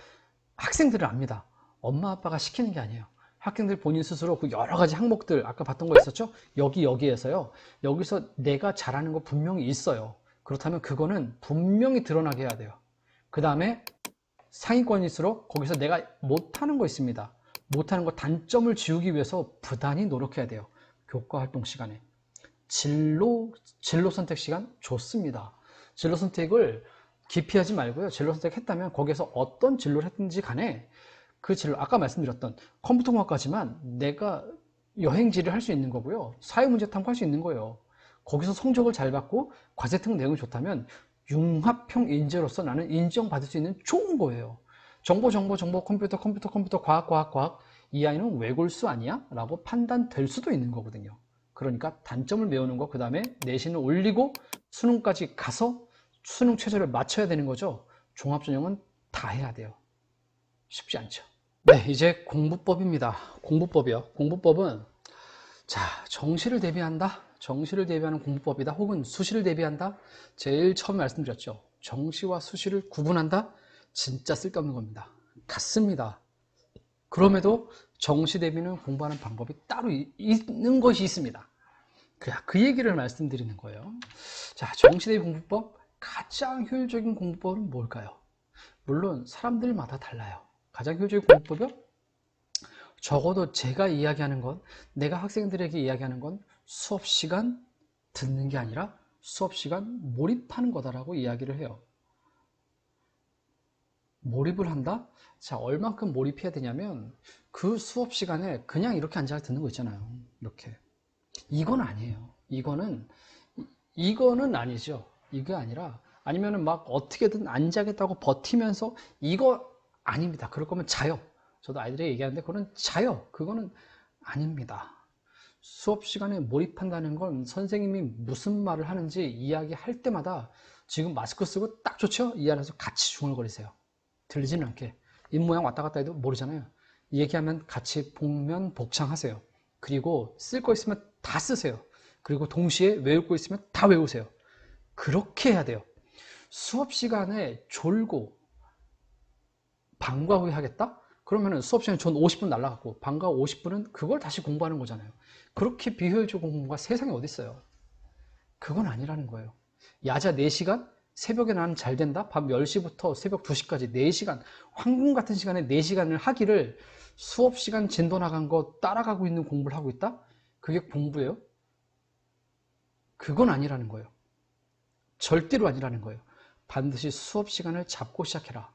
학생들은 압니다. 엄마 아빠가 시키는 게 아니에요. 학생들 본인 스스로 그 여러 가지 항목들 아까 봤던 거 있었죠? 여기에서요. 여기서 내가 잘하는 거 분명히 있어요. 그렇다면 그거는 분명히 드러나게 해야 돼요. 그 다음에 상위권일수록 거기서 내가 못하는 거 있습니다. 못하는 거 단점을 지우기 위해서 부단히 노력해야 돼요. 교과 활동 시간에. 진로 선택 시간 좋습니다. 진로 선택을 기피하지 말고요. 진로 선택했다면 거기에서 어떤 진로를 했든지 간에 그 진로, 아까 말씀드렸던 컴퓨터공학까지만 내가 여행지를 할 수 있는 거고요. 사회문제 탐구할 수 있는 거예요. 거기서 성적을 잘 받고 과세특 내용이 좋다면 융합형 인재로서 나는 인정받을 수 있는 좋은 거예요. 정보, 컴퓨터, 과학. 이 아이는 외골수 아니야? 라고 판단될 수도 있는 거거든요. 그러니까 단점을 메우는 거, 그 다음에 내신을 올리고 수능까지 가서 수능 최저를 맞춰야 되는 거죠. 종합전형은 다 해야 돼요. 쉽지 않죠. 네, 이제 공부법입니다. 공부법이요. 공부법은 자, 정시를 대비한다. 정시를 대비하는 공부법이다. 혹은 수시를 대비한다. 제일 처음 말씀드렸죠. 정시와 수시를 구분한다? 진짜 쓸데없는 겁니다. 같습니다. 그럼에도 정시 대비는 공부하는 방법이 따로 있는 것이 있습니다. 그 얘기를 말씀드리는 거예요. 자, 정시 대비 공부법, 가장 효율적인 공부법은 뭘까요? 물론 사람들마다 달라요. 가장 효율적인 공부법이요? 적어도 제가 이야기하는 건, 내가 학생들에게 이야기하는 건 수업 시간 듣는 게 아니라 수업 시간 몰입하는 거다라고 이야기를 해요. 몰입을 한다? 자, 얼만큼 몰입해야 되냐면 그 수업 시간에 그냥 이렇게 앉아서 듣는 거 있잖아요. 이렇게. 이건 아니에요. 이거는 아니죠. 이게 아니라, 아니면은 막 어떻게든 앉아겠다고 버티면서, 이거 아닙니다. 그럴 거면 자요. 저도 아이들에게 얘기하는데 그거는 자요. 그거는 아닙니다. 수업 시간에 몰입한다는 건 선생님이 무슨 말을 하는지 이야기할 때마다 지금 마스크 쓰고 딱 좋죠? 이 안에서 같이 중얼거리세요. 들리지는 않게. 입 모양 왔다 갔다 해도 모르잖아요. 얘기하면 같이 복면 복창하세요. 그리고 쓸 거 있으면 다 쓰세요. 그리고 동시에 외울 거 있으면 다 외우세요. 그렇게 해야 돼요. 수업 시간에 졸고 방과 후에 하겠다? 그러면 수업 시간에 전 50분 날라갔고 방과 50분은 그걸 다시 공부하는 거잖아요. 그렇게 비효율적 공부가 세상에 어디 있어요. 그건 아니라는 거예요. 야자 4시간? 새벽에 나는 잘 된다? 밤 10시부터 새벽 2시까지 4시간, 황금 같은 시간에 4시간을 하기를 수업 시간 진도 나간 거 따라가고 있는 공부를 하고 있다? 그게 공부예요? 그건 아니라는 거예요. 절대로 아니라는 거예요. 반드시 수업 시간을 잡고 시작해라.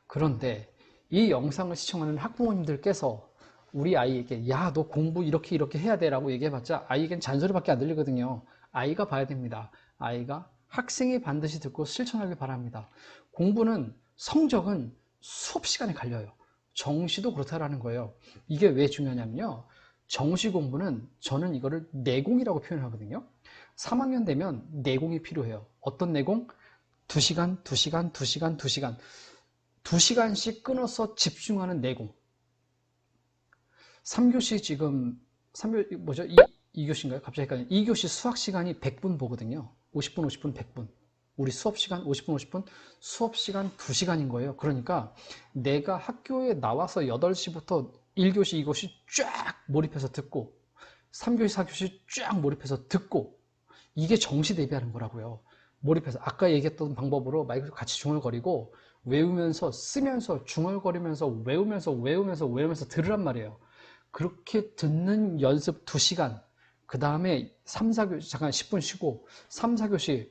그런데 이 영상을 시청하는 학부모님들께서 우리 아이에게 야, 너 공부 이렇게 해야 돼 라고 얘기해봤자 아이에겐 잔소리밖에 안 들리거든요. 아이가 봐야 됩니다. 아이가, 학생이 반드시 듣고 실천하길 바랍니다. 공부는, 성적은 수업 시간에 갈려요. 정시도 그렇다라는 거예요. 이게 왜 중요하냐면요, 정시 공부는 저는 이거를 내공이라고 표현하거든요. 3학년 되면 내공이 필요해요. 어떤 내공? 2시간, 2시간, 2시간, 2시간. 2시간씩 끊어서 집중하는 내공. 3교시 지금, 3교, 뭐죠? 2교시인가요? 갑자기 헷갈려요. 2교시 수학 시간이 100분 보거든요. 50분, 50분, 100분. 우리 수업 시간 50분, 50분, 수업 시간 2시간인 거예요. 그러니까 내가 학교에 나와서 8시부터 1교시, 2교시 쫙 몰입해서 듣고, 3교시, 4교시 쫙 몰입해서 듣고, 이게 정시 대비하는 거라고요. 몰입해서 아까 얘기했던 방법으로 마이크 같이 중얼거리고 외우면서 쓰면서 중얼거리면서 외우면서 들으란 말이에요. 그렇게 듣는 연습 2시간, 그 다음에 3, 4교시 잠깐 10분 쉬고 3, 4교시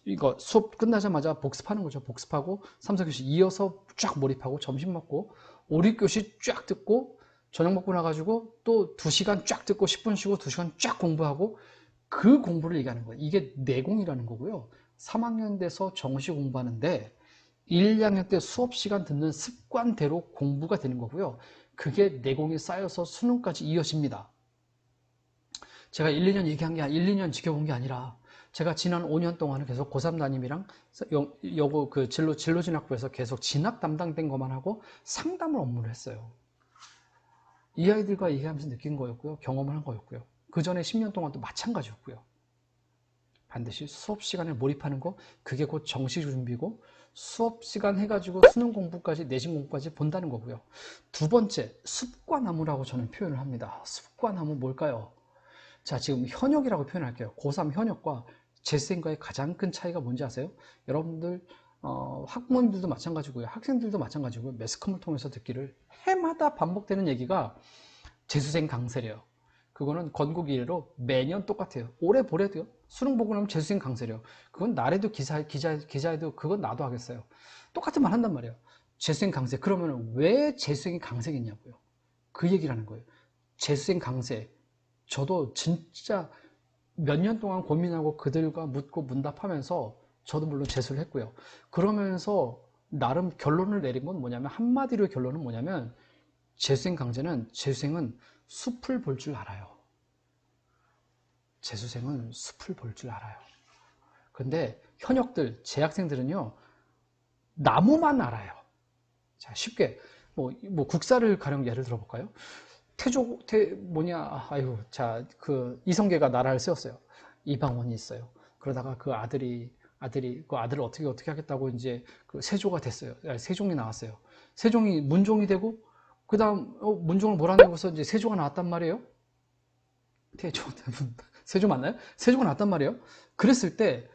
이거 수업 끝나자마자 복습하는 거죠. 복습하고 3, 4교시 이어서 쫙 몰입하고 점심 먹고 5, 6교시 쫙 듣고 저녁 먹고 나가지고 또 2시간 쫙 듣고 10분 쉬고 2시간 쫙 공부하고, 그 공부를 얘기하는 거예요. 이게 내공이라는 거고요. 3학년 돼서 정시 공부하는데 1, 2학년 때 수업 시간 듣는 습관대로 공부가 되는 거고요. 그게 내공이 쌓여서 수능까지 이어집니다. 제가 1, 2년 얘기한 게 1, 2년 지켜본 게 아니라 제가 지난 5년 동안은 계속 고3 담임이랑 그 진로진학부에서 계속 진학 담당된 것만 하고 상담을 업무를 했어요. 이 아이들과 얘기하면서 느낀 거였고요. 경험을 한 거였고요. 그 전에 10년 동안도 마찬가지였고요. 반드시 수업 시간에 몰입하는 거, 그게 곧 정시 준비고 수업 시간 해가지고 수능 공부까지, 내신 공부까지 본다는 거고요. 두 번째, 숲과나무라고 저는 표현을 합니다. 숲과나무 뭘까요? 자, 지금 현역이라고 표현할게요. 고3 현역과 재수생과의 가장 큰 차이가 뭔지 아세요? 여러분들 학부모님들도 마찬가지고요. 학생들도 마찬가지고요. 매스컴을 통해서 듣기를 해마다 반복되는 얘기가 재수생 강세래요. 그거는 건국 이래로 매년 똑같아요. 올해 보래도요. 수능 보고 나면 재수생 강세래요. 그건 나래도 기자에도 그건 나도 하겠어요. 똑같은 말 한단 말이에요. 재수생 강세. 그러면 왜 재수생이 강세겠냐고요. 그 얘기를 하는 거예요. 재수생 강세. 저도 진짜 몇 년 동안 고민하고 그들과 묻고 문답하면서 저도 물론 재수를 했고요. 그러면서 나름 결론을 내린 건 뭐냐면, 한마디로 결론은 뭐냐면, 재수생은 숲을 볼 줄 알아요. 재수생은 숲을 볼 줄 알아요. 근데 현역들, 재학생들은요, 나무만 알아요. 자, 쉽게 뭐 국사를 가령 예를 들어볼까요? 자, 그 이성계가 나라를 세웠어요. 이방원이 있어요. 그러다가 그 아들이 아들이 그 아들을 어떻게 하겠다고 이제 그 세조가 됐어요. 세종이 나왔어요. 세종이 문종이 되고 그다음 문종을 몰아내고서 이제 세조가 나왔단 말이에요. 태조 세조 맞나요? 세조가 나왔단 말이에요. 그랬을 때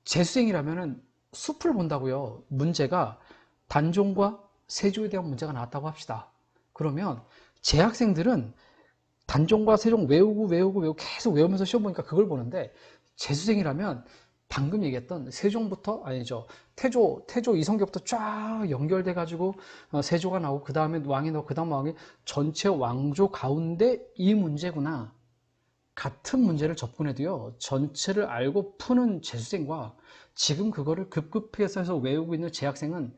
재수생이라면은 숲을 본다고요. 문제가 단종과 세조에 대한 문제가 나왔다고 합시다. 그러면 재학생들은 단종과 세종 외우고 계속 외우면서 시험 보니까 그걸 보는데 재수생이라면 방금 얘기했던 세종부터 아니죠 태조 이성계부터 쫙 연결돼 가지고 세조가 나오고 그 다음에 왕이 나오고 그 다음 왕이 전체 왕조 가운데 이 문제구나. 같은 문제를 접근해도요 전체를 알고 푸는 재수생과 지금 그거를 급급해서 외우고 있는 재학생은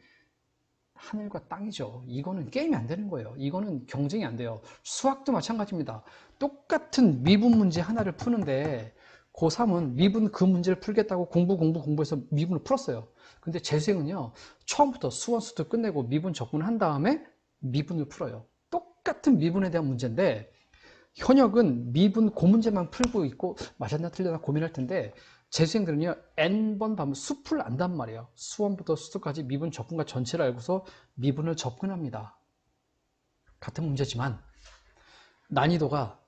하늘과 땅이죠. 이거는 게임이 안 되는 거예요. 이거는 경쟁이 안 돼요. 수학도 마찬가지입니다. 똑같은 미분 문제 하나를 푸는데 고3은 미분 그 문제를 풀겠다고 공부해서 미분을 풀었어요. 근데 재수생은요 처음부터 수원수도 끝내고 미분 접근한 다음에 미분을 풀어요. 똑같은 미분에 대한 문제인데 현역은 미분 그 문제만 풀고 있고 맞았나 틀렸나 고민할 텐데 재수생들은요 n번 반복 숲을 안단 말이에요. 수원부터 수도까지 미분 접근과 전체를 알고서 미분을 접근합니다. 같은 문제지만 난이도가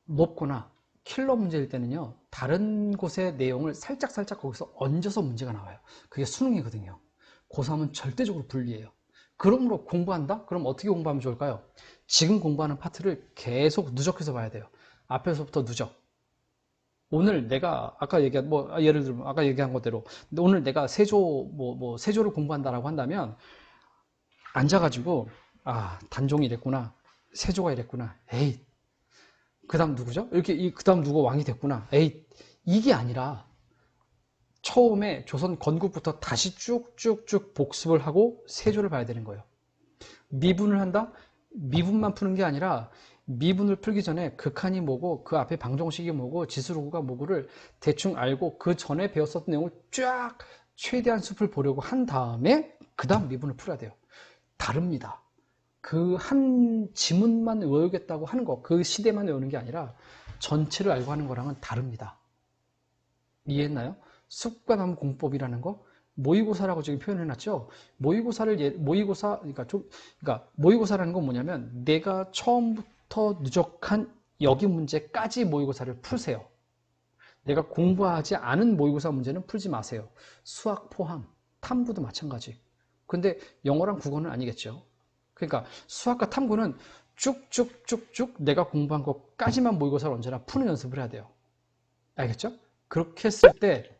높거나 킬러 문제일 때는요 다른 곳의 내용을 살짝 거기서 얹어서 문제가 나와요. 그게 수능이거든요. 고3은 절대적으로 불리해요. 그러므로 공부한다? 그럼 어떻게 공부하면 좋을까요? 지금 공부하는 파트를 계속 누적해서 봐야 돼요. 앞에서부터 누적. 오늘 내가 아까 얘기한 예를 들면 아까 얘기한 것대로 오늘 내가 세조를 공부한다라고 한다면 앉아가지고 단종이 이랬구나, 세조가 이랬구나, 에이 그 다음 누구죠? 이렇게 그 다음 누구 왕이 됐구나, 에이 이게 아니라 처음에 조선 건국부터 다시 쭉쭉쭉 복습을 하고 세조를 봐야 되는 거예요. 미분을 한다? 미분만 푸는 게 아니라 미분을 풀기 전에 극한이 뭐고 그 앞에 방정식이 뭐고 지수로그가 뭐고를 대충 알고 그 전에 배웠었던 내용을 쫙 최대한 숲을 보려고 한 다음에 그 다음 미분을 풀어야 돼요. 다릅니다. 그 한 지문만 외우겠다고 하는 거, 그 시대만 외우는 게 아니라 전체를 알고 하는 거랑은 다릅니다. 이해했나요? 습관함 공법이라는 거 모의고사라고 지금 표현해놨죠. 그러니까 모의고사라는 건 뭐냐면 내가 처음부터 누적한 여기 문제까지 모의고사를 푸세요. 내가 공부하지 않은 모의고사 문제는 풀지 마세요. 수학 포함, 탐구도 마찬가지. 근데 영어랑 국어는 아니겠죠. 그러니까 수학과 탐구는 쭉쭉쭉쭉 내가 공부한 것까지만 모의고사를 언제나 푸는 연습을 해야 돼요. 알겠죠? 그렇게 했을 때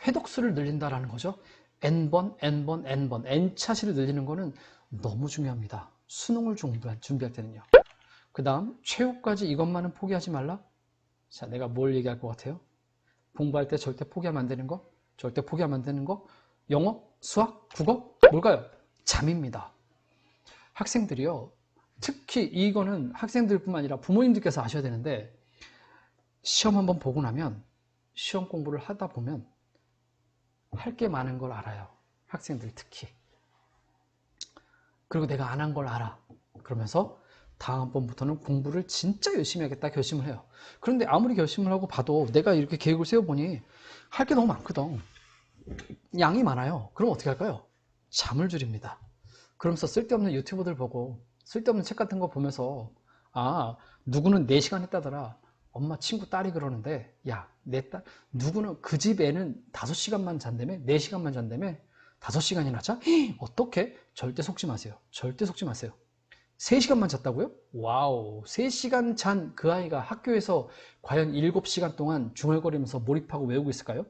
회독수를 늘린다라는 거죠. n번, n차례를 늘리는 거는 너무 중요합니다. 수능을 준비할 때는요. 그 다음 최후까지 이것만은 포기하지 말라. 자, 내가 뭘 얘기할 것 같아요? 공부할 때 절대 포기하면 안 되는 거? 절대 포기하면 안 되는 거? 영어, 수학, 국어? 뭘까요? 잠입니다. 학생들이요. 특히 이거는 학생들뿐만 아니라 부모님들께서 아셔야 되는데 시험 한번 보고 나면 시험 공부를 하다 보면 할 게 많은 걸 알아요. 학생들 특히. 그리고 내가 안 한 걸 알아. 그러면서 다음번부터는 공부를 진짜 열심히 하겠다 결심을 해요. 그런데 아무리 결심을 하고 봐도 내가 이렇게 계획을 세워보니 할 게 너무 많거든. 양이 많아요. 그럼 어떻게 할까요? 잠을 줄입니다. 그러면서 쓸데없는 유튜버들 보고 쓸데없는 책 같은 거 보면서 누구는 4시간 했다더라. 엄마 친구 딸이 그러는데 야, 내 딸 누구는 그 집 애는 5시간만 잔다며? 4시간만 잔다며? 5시간이나 자? 어떻게? 절대 속지 마세요. 절대 속지 마세요. 3시간만 잤다고요? 와우, 3시간 잔 그 아이가 학교에서 과연 7시간 동안 중얼거리면서 몰입하고 외우고 있을까요?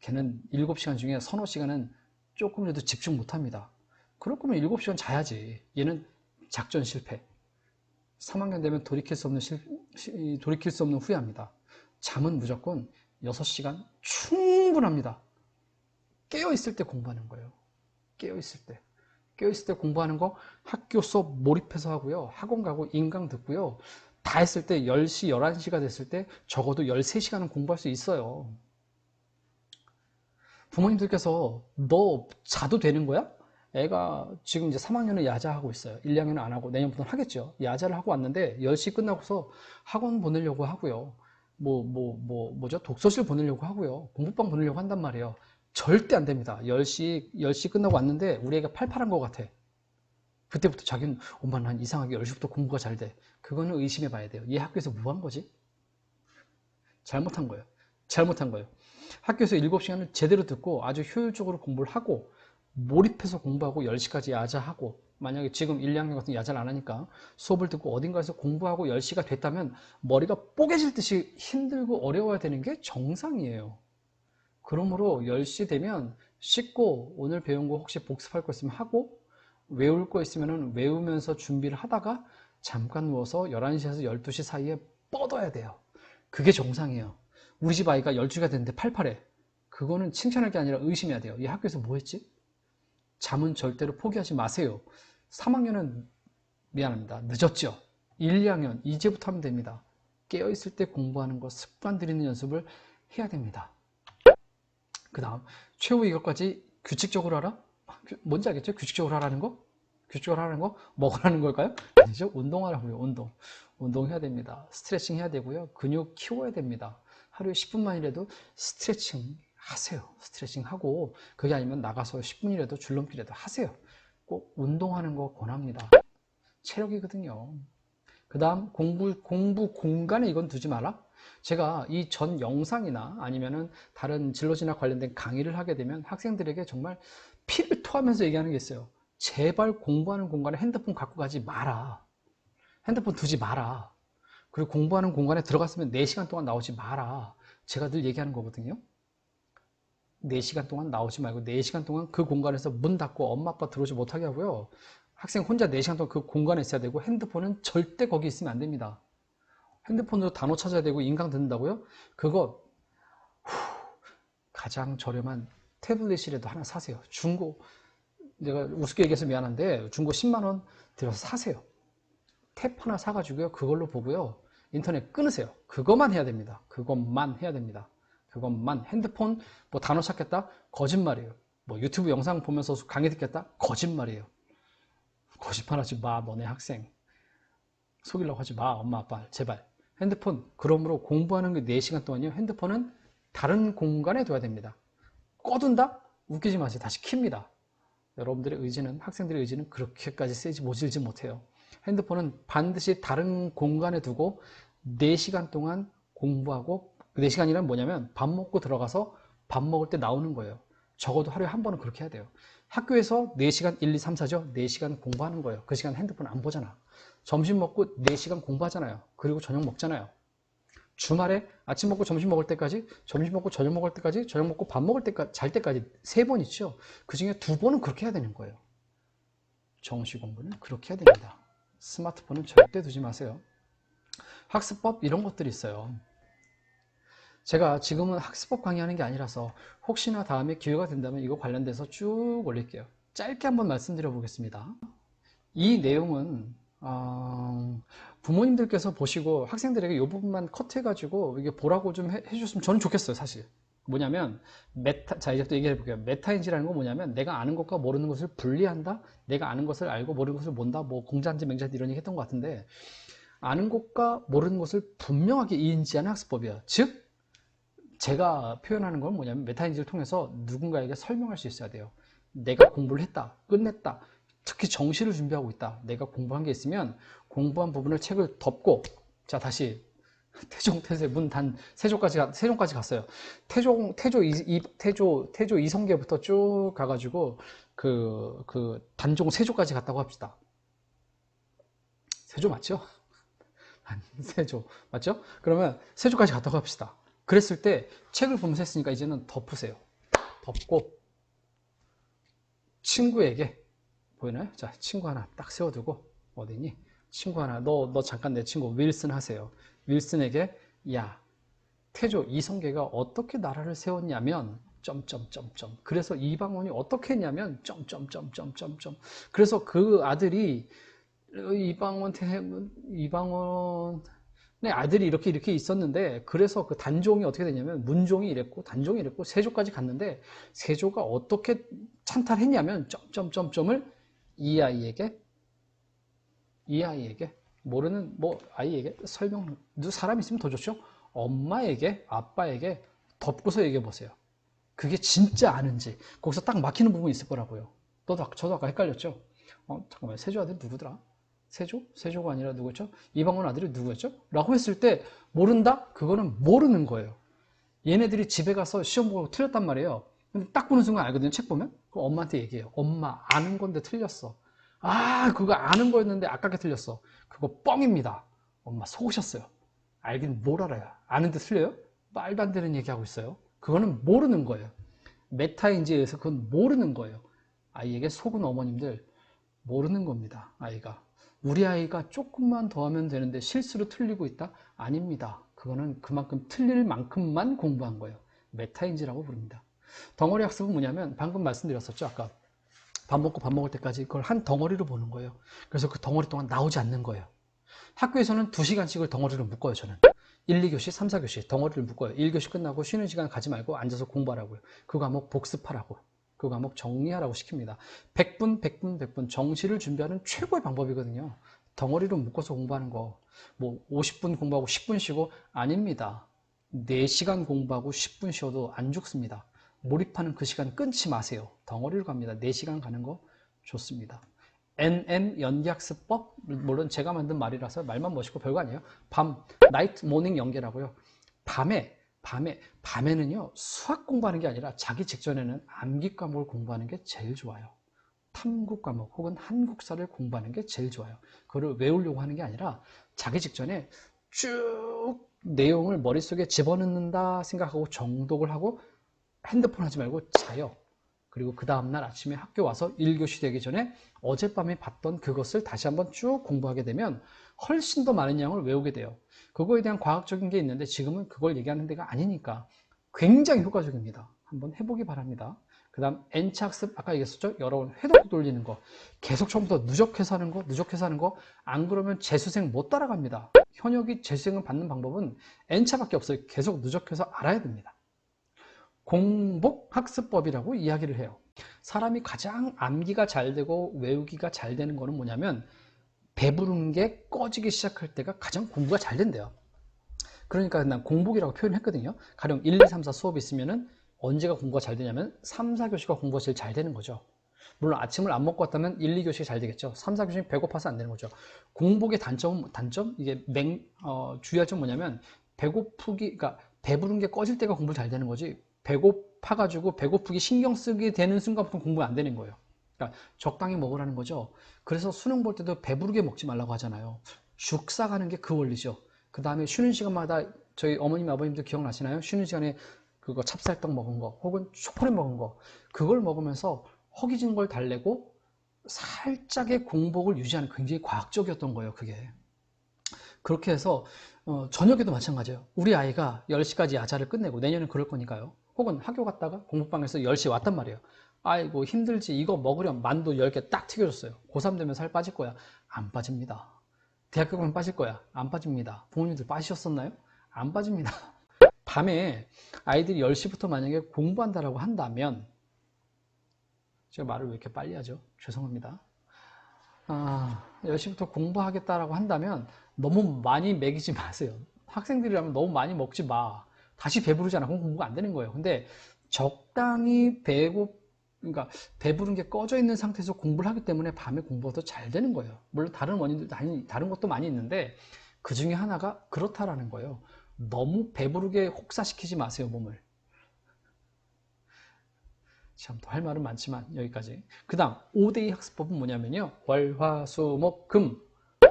걔는 7시간 중에 서너 시간은 조금이라도 집중 못합니다. 그럴 거면 7시간 자야지. 얘는 작전 실패. 3학년 되면 돌이킬 수 없는 후회합니다. 잠은 무조건 6시간 충분합니다. 깨어있을 때 공부하는 거예요. 깨어있을 때 공부하는 거 학교 수업 몰입해서 하고요. 학원 가고 인강 듣고요. 다 했을 때 10시, 11시가 됐을 때 적어도 13시간은 공부할 수 있어요. 부모님들께서 너 자도 되는 거야? 애가 지금 이제 3학년은 야자하고 있어요. 1, 2학년은 안 하고 내년부터는 하겠죠. 야자를 하고 왔는데 10시 끝나고서 학원 보내려고 하고요. 뭐죠? 독서실 보내려고 하고요. 공부방 보내려고 한단 말이에요. 절대 안 됩니다. 10시 끝나고 왔는데 우리 애가 팔팔한 것 같아. 그때부터 자기는 엄마 난 이상하게 10시부터 공부가 잘 돼. 그거는 의심해 봐야 돼요. 얘 학교에서 뭐 한 거지? 잘못한 거예요. 잘못한 거예요. 학교에서 7시간을 제대로 듣고 아주 효율적으로 공부를 하고 몰입해서 공부하고 10시까지 야자하고 만약에 지금 1, 2학년 같은 야자를 안 하니까 수업을 듣고 어딘가에서 공부하고 10시가 됐다면 머리가 뽀개질 듯이 힘들고 어려워야 되는 게 정상이에요. 그러므로 10시 되면 씻고 오늘 배운 거 혹시 복습할 거 있으면 하고 외울 거 있으면 외우면서 준비를 하다가 잠깐 누워서 11시에서 12시 사이에 뻗어야 돼요. 그게 정상이에요. 우리 집 아이가 12시가 됐는데 팔팔해. 그거는 칭찬할 게 아니라 의심해야 돼요. 얘 학교에서 뭐 했지? 잠은 절대로 포기하지 마세요. 3학년은 미안합니다. 늦었죠? 1, 2학년 이제부터 하면 됩니다. 깨어있을 때 공부하는 거 습관 들이는 연습을 해야 됩니다. 그 다음 최후 이것까지 규칙적으로 하라? 뭔지 알겠죠? 규칙적으로 하라는 거? 규칙적으로 하라는 거? 먹으라는 걸까요? 아니죠? 운동하라고요. 운동해야 됩니다. 스트레칭 해야 되고요. 근육 키워야 됩니다. 하루에 10분만이라도 스트레칭 하세요. 스트레칭 하고 그게 아니면 나가서 10분이라도 줄넘기라도 하세요. 꼭 운동하는 거 권합니다. 체력이거든요. 그 다음 공부 공간에 이건 두지 마라. 제가 이 전 영상이나 아니면은 다른 진로진학 관련된 강의를 하게 되면 학생들에게 정말 피를 토하면서 얘기하는 게 있어요. 제발 공부하는 공간에 핸드폰 갖고 가지 마라. 핸드폰 두지 마라. 그리고 공부하는 공간에 들어갔으면 4시간 동안 나오지 마라. 제가 늘 얘기하는 거거든요. 4시간 동안 나오지 말고 4시간 동안 그 공간에서 문 닫고 엄마 아빠 들어오지 못하게 하고요. 학생 혼자 4시간 동안 그 공간에 있어야 되고 핸드폰은 절대 거기 있으면 안 됩니다. 핸드폰으로 단어 찾아야 되고 인강 듣는다고요? 그거 가장 저렴한 태블릿이라도 하나 사세요. 중고, 내가 우습게 얘기해서 미안한데 중고 10만 원 들여서 사세요. 탭 하나 사가지고요. 그걸로 보고요. 인터넷 끊으세요. 그것만 해야 됩니다. 그것만 해야 됩니다. 그것만. 핸드폰 뭐 단어 찾겠다? 거짓말이에요. 뭐 유튜브 영상 보면서 강의 듣겠다? 거짓말이에요. 거짓말하지 마, 너네 학생. 속이려고 하지 마, 엄마 아빠 제발. 핸드폰, 그러므로 공부하는 게 4시간 동안요. 핸드폰은 다른 공간에 둬야 됩니다. 꺼둔다? 웃기지 마세요. 다시 킵니다. 여러분들의 의지는, 학생들의 의지는 그렇게까지 세지 모질지 못해요. 핸드폰은 반드시 다른 공간에 두고 4시간 동안 공부하고, 4시간이란 뭐냐면 밥 먹고 들어가서 밥 먹을 때 나오는 거예요. 적어도 하루에 한 번은 그렇게 해야 돼요. 학교에서 4시간 1, 2, 3, 4죠? 4시간 공부하는 거예요. 그 시간 핸드폰 안 보잖아. 점심 먹고 4시간 공부하잖아요. 그리고 저녁 먹잖아요. 주말에 아침 먹고 점심 먹을 때까지, 점심 먹고 저녁 먹을 때까지, 저녁 먹고 밥 먹을 때까지, 잘 때까지 3번 있죠. 그 중에 2번은 그렇게 해야 되는 거예요. 정시 공부는 그렇게 해야 됩니다. 스마트폰은 절대 두지 마세요. 학습법 이런 것들이 있어요. 제가 지금은 학습법 강의하는 게 아니라서 혹시나 다음에 기회가 된다면 이거 관련돼서 쭉 올릴게요. 짧게 한번 말씀드려 보겠습니다. 이 내용은 부모님들께서 보시고 학생들에게 이 부분만 컷해가지고 이게 보라고 좀 해주셨으면 저는 좋겠어요. 사실 뭐냐면 자 이제 또 얘기해 볼게요. 메타인지라는 건 뭐냐면 내가 아는 것과 모르는 것을 분리한다. 내가 아는 것을 알고 모르는 것을 몬다. 뭐 공자인지 맹자인지 이런 얘기 했던 것 같은데, 아는 것과 모르는 것을 분명하게 인지하는 학습법이야. 즉 제가 표현하는 건 뭐냐면 메타인지를 통해서 누군가에게 설명할 수 있어야 돼요. 내가 공부를 했다, 끝냈다, 특히 정시를 준비하고 있다, 내가 공부한 게 있으면 공부한 부분을 책을 덮고, 자 다시 태종태세 문단 세종까지 갔어요. 태조 이성계부터 쭉 가가지고 그 단종 세조까지 갔다고 합시다. 세조 맞죠? 세조 맞죠? 그러면 세조까지 갔다고 합시다. 그랬을 때 책을 보면서 했으니까 이제는 덮으세요. 덮고 친구에게, 보이나요? 자, 친구 하나 딱 세워두고, 어디니? 친구 하나, 너 잠깐 내 친구 윌슨 하세요. 윌슨에게, 야, 태조 이성계가 어떻게 나라를 세웠냐면 점점점점, 그래서 이방원이 어떻게 했냐면 점점점점점점, 그래서 그 아들이 이방원의 아들이 이렇게 있었는데, 그래서 그 단종이 어떻게 되냐면 문종이 이랬고 단종이 이랬고 세조까지 갔는데, 세조가 어떻게 찬탈했냐면 점점점점을 이 아이에게 모르는 뭐 아이에게 설명, 사람 있으면 더 좋죠. 엄마에게, 아빠에게 덮고서 얘기해 보세요. 그게 진짜 아는지. 거기서 딱 막히는 부분이 있을 거라고요. 저도 아까 헷갈렸죠? 잠깐만, 세조 아들이 누구더라? 세조? 세조가 아니라 누구였죠? 이방원 아들이 누구였죠? 라고 했을 때 모른다? 그거는 모르는 거예요. 얘네들이 집에 가서 시험 보고 틀렸단 말이에요. 근데 딱 보는 순간 알거든요. 책 보면. 그럼 엄마한테 얘기해요. 엄마, 아는 건데 틀렸어. 아, 그거 아는 거였는데 아깝게 틀렸어. 그거 뻥입니다. 엄마 속으셨어요. 알긴 뭘 알아요. 아는데 틀려요? 말도 안 되는 얘기하고 있어요. 그거는 모르는 거예요. 메타인지에 의해서 그건 모르는 거예요. 아이에게 속은 어머님들 모르는 겁니다. 아이가. 우리 아이가 조금만 더 하면 되는데 실수로 틀리고 있다? 아닙니다. 그거는 그만큼 틀릴 만큼만 공부한 거예요. 메타인지라고 부릅니다. 덩어리 학습은 뭐냐면 방금 말씀드렸었죠. 아까 밥 먹고 밥 먹을 때까지 그걸 한 덩어리로 보는 거예요. 그래서 그 덩어리 동안 나오지 않는 거예요. 학교에서는 2시간씩을 덩어리로 묶어요. 저는 1, 2교시, 3, 4교시 덩어리를 묶어요. 1교시 끝나고 쉬는 시간 가지 말고 앉아서 공부하라고요. 그 과목 복습하라고, 그 과목 정리하라고 시킵니다. 100분, 100분, 100분 정시를 준비하는 최고의 방법이거든요. 덩어리로 묶어서 공부하는 거, 뭐 50분 공부하고 10분 쉬고, 아닙니다. 4시간 공부하고 10분 쉬어도 안 죽습니다. 몰입하는 그 시간 끊지 마세요. 덩어리로 갑니다. 4시간 가는 거 좋습니다. NM 연기학습법, 물론 제가 만든 말이라서 말만 멋있고 별거 아니에요. 나이트 모닝 연계라고요. 밤에는요 수학 공부하는 게 아니라 자기 직전에는 암기 과목을 공부하는 게 제일 좋아요. 탐구 과목 혹은 한국사를 공부하는 게 제일 좋아요. 그걸 외우려고 하는 게 아니라 자기 직전에 쭉 내용을 머릿속에 집어넣는다 생각하고 정독을 하고 핸드폰 하지 말고 자요. 그리고 그 다음날 아침에 학교 와서 1교시 되기 전에 어젯밤에 봤던 그것을 다시 한번 쭉 공부하게 되면 훨씬 더 많은 양을 외우게 돼요. 그거에 대한 과학적인 게 있는데 지금은 그걸 얘기하는 데가 아니니까 굉장히 효과적입니다. 한번 해보기 바랍니다. 그 다음 N차학습, 아까 얘기했었죠? 여러 번 회독 돌리는 거, 계속 처음부터 누적해서 하는 거, 안 그러면 재수생 못 따라갑니다. 현역이 재수생을 받는 방법은 N차밖에 없어요. 계속 누적해서 알아야 됩니다. 공복학습법이라고 이야기를 해요. 사람이 가장 암기가 잘 되고 외우기가 잘 되는 거는 뭐냐면 배부른 게 꺼지기 시작할 때가 가장 공부가 잘 된대요. 그러니까 난 공복이라고 표현했거든요. 가령 1, 2, 3, 4 수업이 있으면은 언제가 공부가 잘 되냐면 3, 4교시가 공부가 제일 잘 되는 거죠. 물론 아침을 안 먹고 왔다면 1, 2교시가 잘 되겠죠. 3, 4교시는 배고파서 안 되는 거죠. 공복의 단점, 이게 주의할 점 뭐냐면 그러니까 배부른 게 꺼질 때가 공부 잘 되는 거지 배고파가지고 배고프기 신경 쓰게 되는 순간부터 공부 안 되는 거예요. 그러니까 적당히 먹으라는 거죠. 그래서 수능 볼 때도 배부르게 먹지 말라고 하잖아요. 죽사 가는 게 그 원리죠. 그 다음에 쉬는 시간마다 저희 어머님 아버님도 기억나시나요? 쉬는 시간에 그거 찹쌀떡 먹은 거 혹은 초콜릿 먹은 거 그걸 먹으면서 허기진 걸 달래고 살짝의 공복을 유지하는 굉장히 과학적이었던 거예요. 그게 그렇게 해서 저녁에도 마찬가지예요. 우리 아이가 10시까지 야자를 끝내고 내년엔 그럴 거니까요. 혹은 학교 갔다가 공부방에서 10시에 왔단 말이에요. 아이고 힘들지 이거 먹으려면 만두 10개 딱 튀겨줬어요. 고3 되면 살 빠질 거야. 안 빠집니다. 대학교 가면 빠질 거야. 안 빠집니다. 부모님들 빠지셨었나요? 안 빠집니다. 밤에 아이들이 10시부터 만약에 공부한다라고 한다면 제가 말을 왜 이렇게 빨리 하죠? 죄송합니다. 10시부터 공부하겠다라고 한다면 너무 많이 먹이지 마세요. 학생들이라면 너무 많이 먹지 마. 다시 배부르잖아. 그럼 공부가 안 되는 거예요. 근데 적당히 그러니까 배부른 게 꺼져 있는 상태에서 공부를 하기 때문에 밤에 공부가 더 잘 되는 거예요. 물론 다른 원인도 다른 것도 많이 있는데 그 중에 하나가 그렇다라는 거예요. 너무 배부르게 혹사시키지 마세요, 몸을. 참 더 할 말은 많지만 여기까지. 그 다음 5대2 학습법은 뭐냐면요. 월, 화, 수, 목, 금,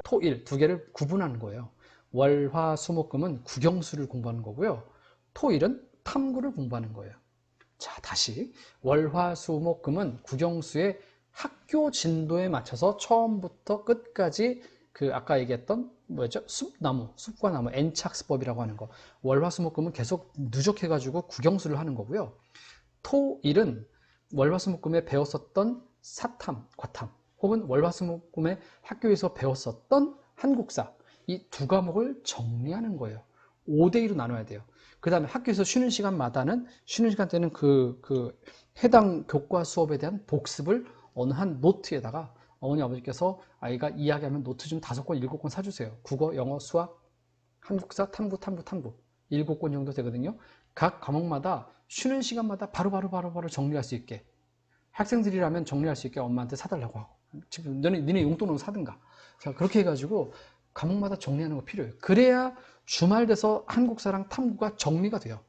토, 일 두 개를 구분하는 거예요. 월, 화, 수, 목, 금은 국영수를 공부하는 거고요. 토, 일은 탐구를 공부하는 거예요. 자, 다시 월, 화, 수, 목, 금은 국영수의 학교 진도에 맞춰서 처음부터 끝까지 그 아까 얘기했던 뭐였죠? 숲과 나무 N차학습법이라고 하는 거. 월, 화, 수, 목, 금은 계속 누적해가지고 국영수를 하는 거고요. 토, 일은 월화수목금에 배웠었던 사탐, 과탐 혹은 월화수목금에 학교에서 배웠었던 한국사 이 두 과목을 정리하는 거예요. 5대2로 나눠야 돼요. 그 다음에 학교에서 쉬는 시간마다는 쉬는 시간 때는 그 해당 교과 수업에 대한 복습을 어느 한 노트에다가 어머니 아버지께서 아이가 이야기하면 노트 좀 5권, 7권 사주세요. 국어, 영어, 수학, 한국사, 탐구 7권 정도 되거든요. 각 과목마다 쉬는 시간마다 바로 정리할 수 있게, 학생들이라면 정리할 수 있게 엄마한테 사달라고 하고, 지금 니네 용돈으로 사든가. 자, 그렇게 해가지고 과목마다 정리하는 거 필요해요. 그래야 주말 돼서 한국사랑 탐구가 정리가 돼요.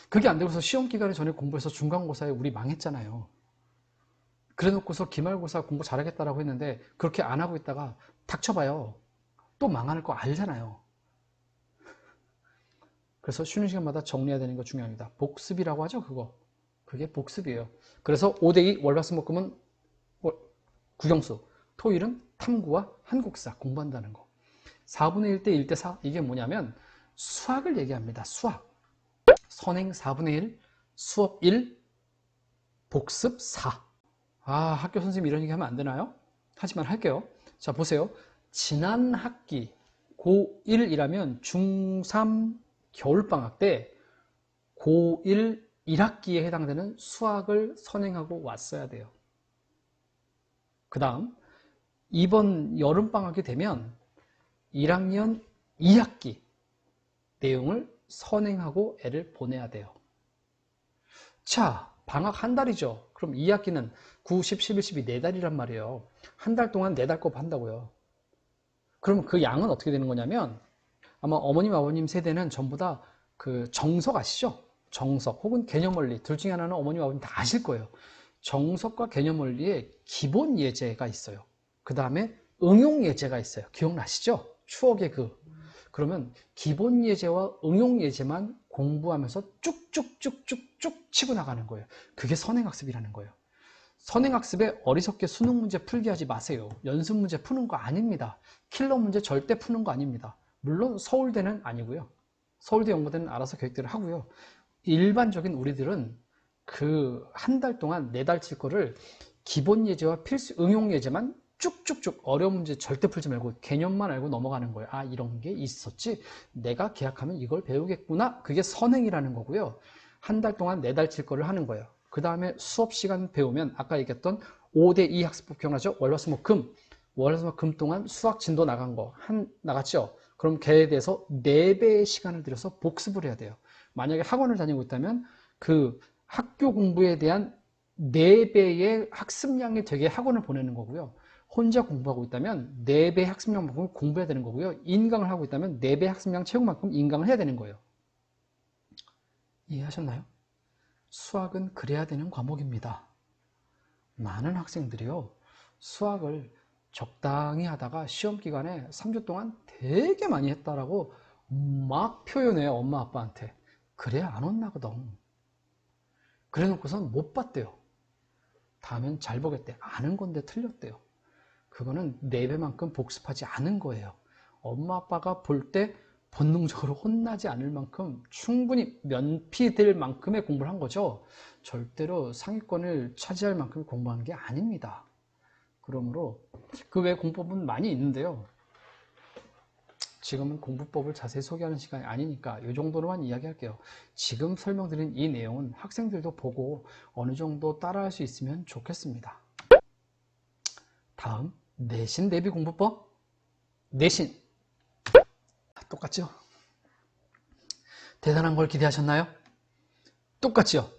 그게 안 되고서 시험 기간에 전에 공부해서 중간고사에 우리 망했잖아요. 그래 놓고서 기말고사 공부 잘하겠다라고 했는데 그렇게 안 하고 있다가 닥쳐봐요. 또 망할 거 알잖아요. 그래서 쉬는 시간마다 정리해야 되는 거 중요합니다. 복습이라고 하죠, 그거. 그게 복습이에요. 그래서 5대2 월화수목금은 국영수, 토일은 탐구와 한국사 공부한다는 거. 4분의 1대 1대 4, 이게 뭐냐면 수학을 얘기합니다. 수학. 선행 4분의 1, 수업 1, 복습 4. 학교 선생님 이런 얘기 하면 안 되나요? 하지만 할게요. 자, 보세요. 지난 학기 고1이라면 중3 겨울방학 때 고1 1학기에 해당되는 수학을 선행하고 왔어야 돼요. 그 다음 이번 여름방학이 되면 1학년 2학기 내용을 선행하고 애를 보내야 돼요. 자, 방학 한 달이죠. 그럼 2학기는 9, 10, 11, 12 4달이란 말이에요. 한 달 동안 4달 거 한다고요. 그럼 그 양은 어떻게 되는 거냐면 아마 어머님, 아버님 세대는 전부 다 그 정석 아시죠? 정석 혹은 개념원리 둘 중에 하나는 어머님, 아버님 다 아실 거예요. 정석과 개념원리에 기본 예제가 있어요. 그 다음에 응용 예제가 있어요. 기억나시죠? 추억의 그러면 기본 예제와 응용 예제만 공부하면서 쭉쭉쭉쭉쭉 치고 나가는 거예요. 그게 선행학습이라는 거예요. 선행학습에 어리석게 수능 문제 풀게 하지 마세요. 연습 문제 푸는 거 아닙니다. 킬러 문제 절대 푸는 거 아닙니다. 물론 서울대는 아니고요. 서울대 연구대는 알아서 계획대로 하고요. 일반적인 우리들은 그 한 달 동안 4달 칠 거를 기본 예제와 필수 응용 예제만 쭉쭉쭉 어려운 문제 절대 풀지 말고 개념만 알고 넘어가는 거예요. 이런 게 있었지. 내가 계약하면 이걸 배우겠구나. 그게 선행이라는 거고요. 한 달 동안 4달 칠 거를 하는 거예요. 그 다음에 수업 시간 배우면 아까 얘기했던 5대2 학습법 기억나죠? 월화수목금. 월화수목금 동안 수학 진도 나간 거 나갔죠? 그럼 걔에 대해서 4배의 시간을 들여서 복습을 해야 돼요. 만약에 학원을 다니고 있다면 그 학교 공부에 대한 4배의 학습량이 되게 학원을 보내는 거고요. 혼자 공부하고 있다면 4배 학습량만큼 공부해야 되는 거고요. 인강을 하고 있다면 4배 학습량 채우만큼 인강을 해야 되는 거예요. 이해하셨나요? 수학은 그래야 되는 과목입니다. 많은 학생들이요, 수학을 적당히 하다가 시험 기간에 3주 동안 되게 많이 했다라고 막 표현해요, 엄마 아빠한테. 그래야 안 혼나거든. 그래 놓고선 못 봤대요. 다음엔 잘 보겠대. 아는 건데 틀렸대요. 그거는 4배만큼 복습하지 않은 거예요. 엄마 아빠가 볼 때 본능적으로 혼나지 않을 만큼 충분히 면피될 만큼의 공부를 한 거죠. 절대로 상위권을 차지할 만큼 공부한 게 아닙니다. 그러므로 그 외 공법은 많이 있는데요. 지금은 공부법을 자세히 소개하는 시간이 아니니까 이 정도로만 이야기할게요. 지금 설명드린 이 내용은 학생들도 보고 어느 정도 따라할 수 있으면 좋겠습니다. 다음, 내신 대비 공부법. 내신 똑같죠? 대단한 걸 기대하셨나요? 똑같죠?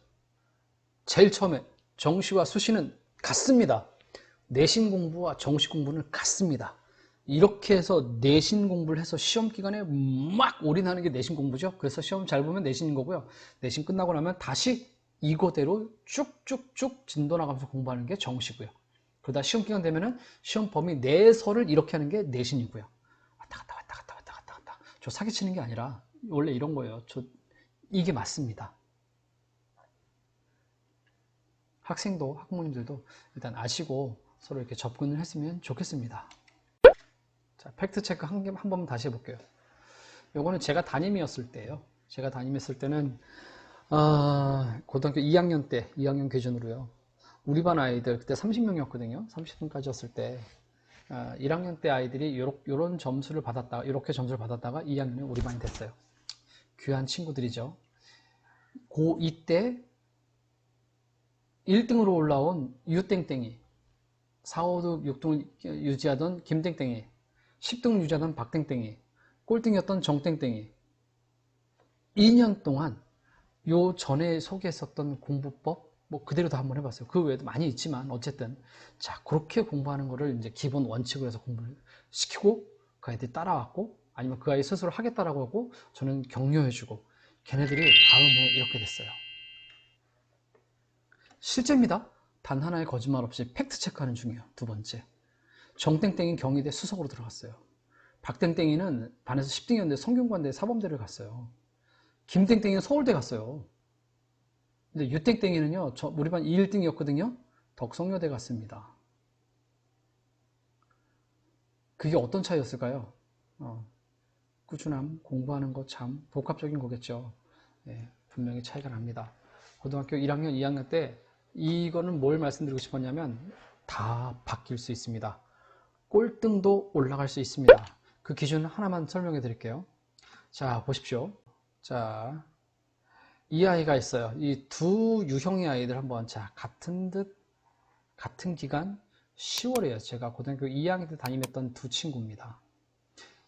제일 처음에 정시와 수시는 같습니다. 내신 공부와 정시 공부는 같습니다. 이렇게 해서 내신 공부를 해서 시험 기간에 막 올인하는 게 내신 공부죠. 그래서 시험 잘 보면 내신인 거고요. 내신 끝나고 나면 다시 이거대로 쭉쭉쭉 진도 나가면서 공부하는 게 정시고요. 그러다 시험 기간 되면은 시험 범위 내에서를 이렇게 하는 게 내신이고요. 왔다 갔다. 저 사기치는 게 아니라 원래 이런 거예요. 이게 맞습니다. 학생도 학부모님들도 일단 아시고 서로 이렇게 접근을 했으면 좋겠습니다. 자, 팩트 체크 한 번만 다시 해볼게요. 요거는 제가 담임이었을 때예요. 제가 담임했을 때는 고등학교 2학년 때 2학년 기준으로요. 우리 반 아이들 그때 30명이었거든요. 30명까지였을 때 1학년 때 아이들이 요런 점수를 받았다가 이렇게 점수를 받았다가 2학년에 우리 반이 됐어요. 귀한 친구들이죠. 고2 때 1등으로 올라온 유땡땡이, 4, 5등, 6등을 유지하던 김땡땡이, 10등 유지하던 박땡땡이, 꼴등이었던 정땡땡이, 2년 동안 요 전에 소개했었던 공부법 뭐 그대로 다 한번 해봤어요. 그 외에도 많이 있지만 어쨌든 자 그렇게 공부하는 거를 이제 기본 원칙으로 해서 공부를 시키고 그 아이들이 따라왔고 아니면 그 아이 스스로 하겠다라고 하고 저는 격려해주고 걔네들이 다음 해 이렇게 됐어요. 실제입니다. 단 하나의 거짓말 없이 팩트 체크하는 중이에요. 두 번째, 정땡땡이 경희대 수석으로 들어갔어요. 박땡땡이는 반에서 10등이었는데 성균관대 사범대를 갔어요. 김땡땡이는 서울대 갔어요. 근데 유땡땡이는요, 우리 반 2일등이었거든요. 덕성여대 갔습니다. 그게 어떤 차이였을까요? 꾸준함, 공부하는 거 참 복합적인 거겠죠. 예, 분명히 차이가 납니다. 고등학교 1학년, 2학년 때 이거는 뭘 말씀드리고 싶었냐면 다 바뀔 수 있습니다. 꼴등도 올라갈 수 있습니다. 그 기준 하나만 설명해 드릴게요. 자, 보십시오. 자, 이 아이가 있어요. 이 두 유형의 아이들 한번 자 같은 듯 같은 기간 10월이에요. 제가 고등학교 2학년 때 담임했던 두 친구입니다.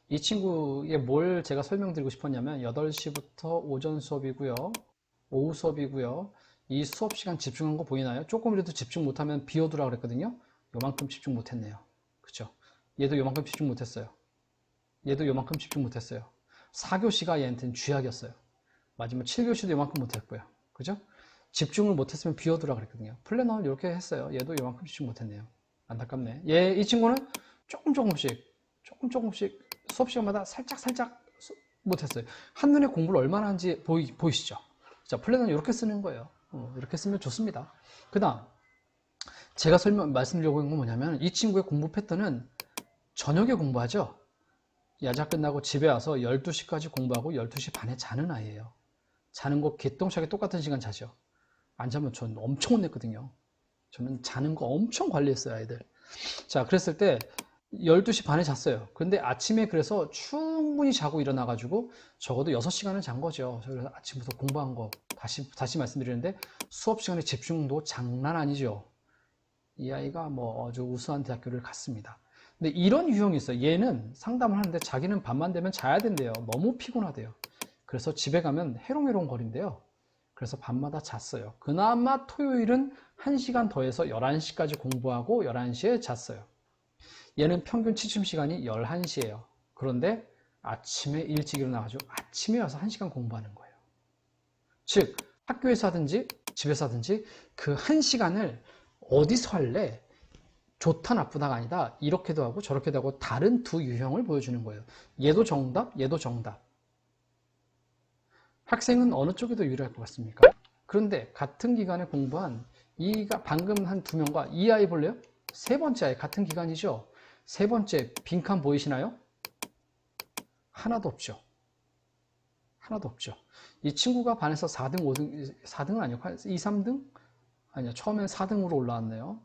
이 친구의 뭘 제가 설명드리고 싶었냐면 8시부터 오전 수업이고요. 오후 수업이고요. 이 수업 시간 집중한 거 보이나요? 조금이라도 집중 못하면 비워두라 그랬거든요. 요만큼 집중 못했네요. 그쵸? 얘도 요만큼 집중 못했어요. 얘도 요만큼 집중 못했어요. 4교시가 얘한테는 쥐약이었어요. 마지막 7교시도 요만큼 못했고요. 그죠? 집중을 못했으면 비워두라 그랬거든요. 플래너는 이렇게 했어요. 얘도 요만큼 집중 못했네요. 안타깝네. 이 친구는 조금씩 수업 시간마다 살짝 못했어요. 한눈에 공부를 얼마나 하는지 보이시죠? 자, 플래너는 이렇게 쓰는 거예요. 이렇게 쓰면 좋습니다. 그 다음, 제가 말씀드리려고 하는 건 뭐냐면, 이 친구의 공부 패턴은 저녁에 공부하죠? 야자 끝나고 집에 와서 12시까지 공부하고 12시 반에 자는 아이예요. 자는 거 개똥차게 똑같은 시간 자죠. 안 자면 전 엄청 혼냈거든요. 저는 자는 거 엄청 관리했어요, 아이들. 자, 그랬을 때 12시 반에 잤어요. 근데 아침에 그래서 충분히 자고 일어나가지고 적어도 6시간은 잔 거죠. 그래서 아침부터 공부한 거 다시 말씀드리는데 수업 시간에 집중도 장난 아니죠. 이 아이가 뭐 아주 우수한 대학교를 갔습니다. 근데 이런 유형이 있어요. 얘는 상담을 하는데 자기는 밤만 되면 자야 된대요. 너무 피곤하대요. 그래서 집에 가면 해롱해롱 거린대요. 그래서 밤마다 잤어요. 그나마 토요일은 1시간 더해서 11시까지 공부하고 11시에 잤어요. 얘는 평균 취침 시간이 11시예요. 그런데 아침에 일찍 일어나가지고 아침에 와서 1시간 공부하는 거예요. 즉 학교에서 하든지 집에서 하든지 그 1시간을 어디서 할래? 좋다 나쁘다가 아니다. 이렇게도 하고 저렇게도 하고 다른 두 유형을 보여주는 거예요. 얘도 정답, 얘도 정답. 학생은 어느 쪽이 더 유리할 것 같습니까? 그런데 같은 기간에 공부한 이가 방금 한 두 명과 이 아이 볼래요? 세 번째 아이 같은 기간이죠. 세 번째 빈칸 보이시나요? 하나도 없죠. 하나도 없죠. 이 친구가 반에서 4등, 5등, 4등은 아니고 2, 3등? 아니요. 처음엔 4등으로 올라왔네요.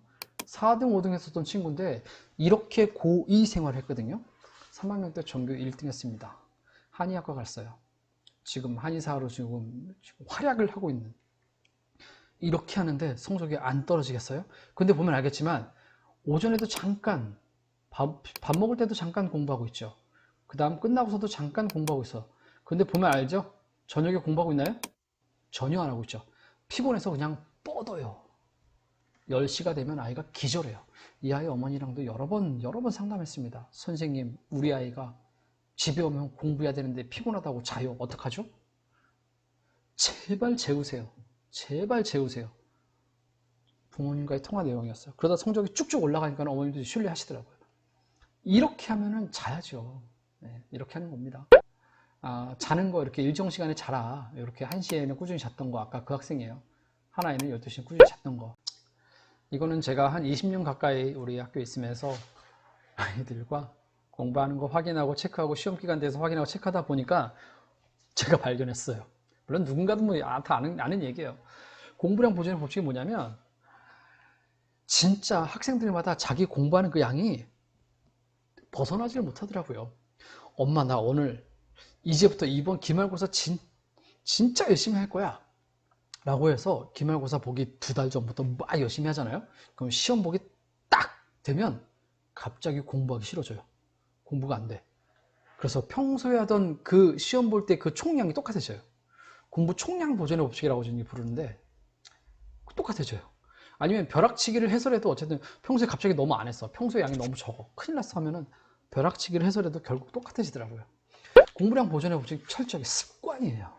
4등, 5등 했었던 친구인데 이렇게 고2 생활을 했거든요. 3학년 때 전교 1등 했습니다. 한의학과 갔어요. 지금 한의사로 지금 활약을 하고 있는 이렇게 하는데 성적이 안 떨어지겠어요? 근데 보면 알겠지만 오전에도 잠깐 밥 먹을 때도 잠깐 공부하고 있죠. 그 다음 끝나고서도 잠깐 공부하고 있어. 근데 보면 알죠? 저녁에 공부하고 있나요? 전혀 안 하고 있죠. 피곤해서 그냥 뻗어요. 10시가 되면 아이가 기절해요. 이 아이 어머니랑도 여러 번 상담했습니다. 선생님, 우리 아이가 집에 오면 공부해야 되는데 피곤하다고 자요. 어떡하죠? 제발 재우세요. 제발 재우세요. 부모님과의 통화 내용이었어요. 그러다 성적이 쭉쭉 올라가니까 어머님도 신뢰하시더라고요. 이렇게 하면은 자야죠. 네, 이렇게 하는 겁니다. 자는 거 이렇게 일정 시간에 자라. 이렇게 1시에는 꾸준히 잤던 거 아까 그 학생이에요. 하나에는 12시에 꾸준히 잤던 거. 이거는 제가 한 20년 가까이 우리 학교에 있으면서 아이들과 공부하는 거 확인하고 체크하고 시험 기간 돼서 확인하고 체크하다 보니까 제가 발견했어요. 물론 누군가도 다 아는 얘기예요. 공부량 보존의 법칙이 뭐냐면 진짜 학생들마다 자기 공부하는 그 양이 벗어나지를 못하더라고요. 엄마 나 오늘 이제부터 이번 기말고사 진짜 열심히 할 거야 라고 해서 기말고사 보기 2달 전부터 막 열심히 하잖아요. 그럼 시험 보기 딱 되면 갑자기 공부하기 싫어져요. 공부가 안 돼. 그래서 평소에 하던 그 시험 볼 때 그 총량이 똑같아져요. 공부 총량 보존의 법칙이라고 저는 부르는데 똑같아져요. 아니면 벼락치기를 해서라도 어쨌든 평소에 갑자기 너무 안 했어. 평소에 양이 너무 적어. 큰일 났어 하면은 벼락치기를 해서라도 결국 똑같아지더라고요. 공부량 보존의 법칙 철저하게 습관이에요.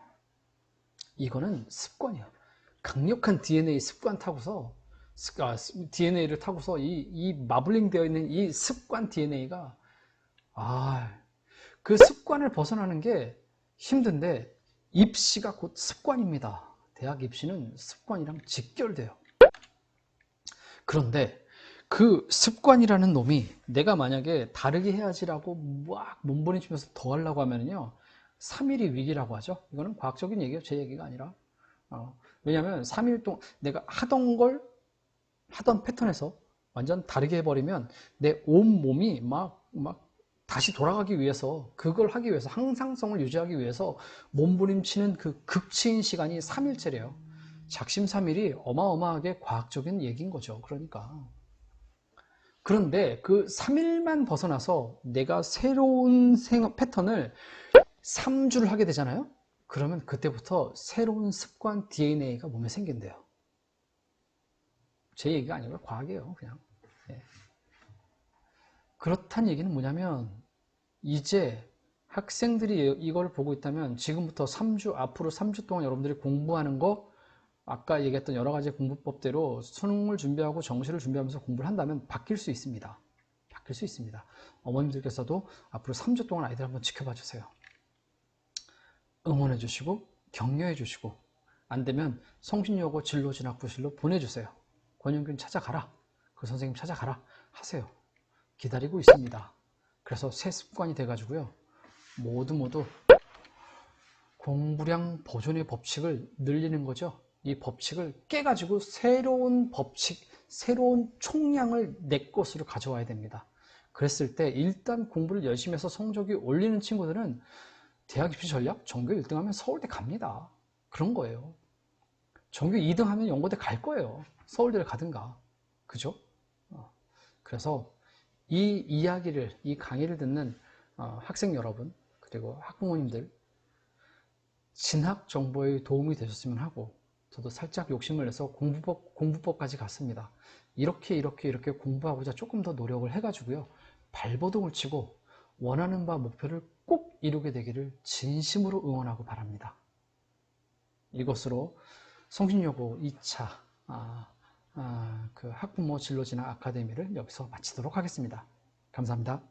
이거는 습관이야. 강력한 DNA 습관 타고서 DNA를 타고서 이 마블링 되어 있는 이 습관 DNA가 그 습관을 벗어나는 게 힘든데 입시가 곧 습관입니다. 대학 입시는 습관이랑 직결돼요. 그런데 그 습관이라는 놈이 내가 만약에 다르게 해야지라고 막 몸부림치면서 더 하려고 하면요 3일이 위기라고 하죠. 이거는 과학적인 얘기예요. 제 얘기가 아니라. 왜냐하면 3일 동안 내가 하던 패턴에서 완전 다르게 해버리면 내 온몸이 막 다시 돌아가기 위해서, 그걸 하기 위해서, 항상성을 유지하기 위해서 몸부림치는 그 극치인 시간이 3일째래요. 작심삼일이 어마어마하게 과학적인 얘기인 거죠. 그러니까. 그런데 그 3일만 벗어나서 내가 새로운 생활 패턴을 3주를 하게 되잖아요. 그러면 그때부터 새로운 습관 DNA가 몸에 생긴대요. 제 얘기가 아니고요. 과학이에요. 그냥. 예. 그렇다는 얘기는 뭐냐면 이제 학생들이 이걸 보고 있다면 지금부터 앞으로 3주 동안 여러분들이 공부하는 거, 아까 얘기했던 여러 가지 공부법대로 수능을 준비하고 정시를 준비하면서 공부를 한다면 바뀔 수 있습니다. 바뀔 수 있습니다. 어머님들께서도 앞으로 3주 동안 아이들 한번 지켜봐 주세요. 응원해 주시고 격려해 주시고, 안 되면 성신여고 진로진학부실로 보내주세요. 권영균 찾아가라, 그 선생님 찾아가라 하세요. 기다리고 있습니다. 그래서 새 습관이 돼가지고요, 모두 공부량 보존의 법칙을 늘리는 거죠. 이 법칙을 깨가지고 새로운 법칙, 새로운 총량을 내 것으로 가져와야 됩니다. 그랬을 때 일단 공부를 열심히 해서 성적이 올리는 친구들은 대학 입시 전략 전교 1등 하면 서울대 갑니다. 그런 거예요. 전교 2등 하면 연고대 갈 거예요. 서울대를 가든가. 그죠? 그래서 이 이야기를, 이 강의를 듣는 학생 여러분, 그리고 학부모님들, 진학 정보에 도움이 되셨으면 하고, 저도 살짝 욕심을 내서 공부법까지 갔습니다. 이렇게 공부하고자 조금 더 노력을 해가지고요, 발버둥을 치고 원하는 바 목표를 꼭 이루게 되기를 진심으로 응원하고 바랍니다. 이것으로 성신여고 2차 그 학부모 진로진학 아카데미를 여기서 마치도록 하겠습니다. 감사합니다.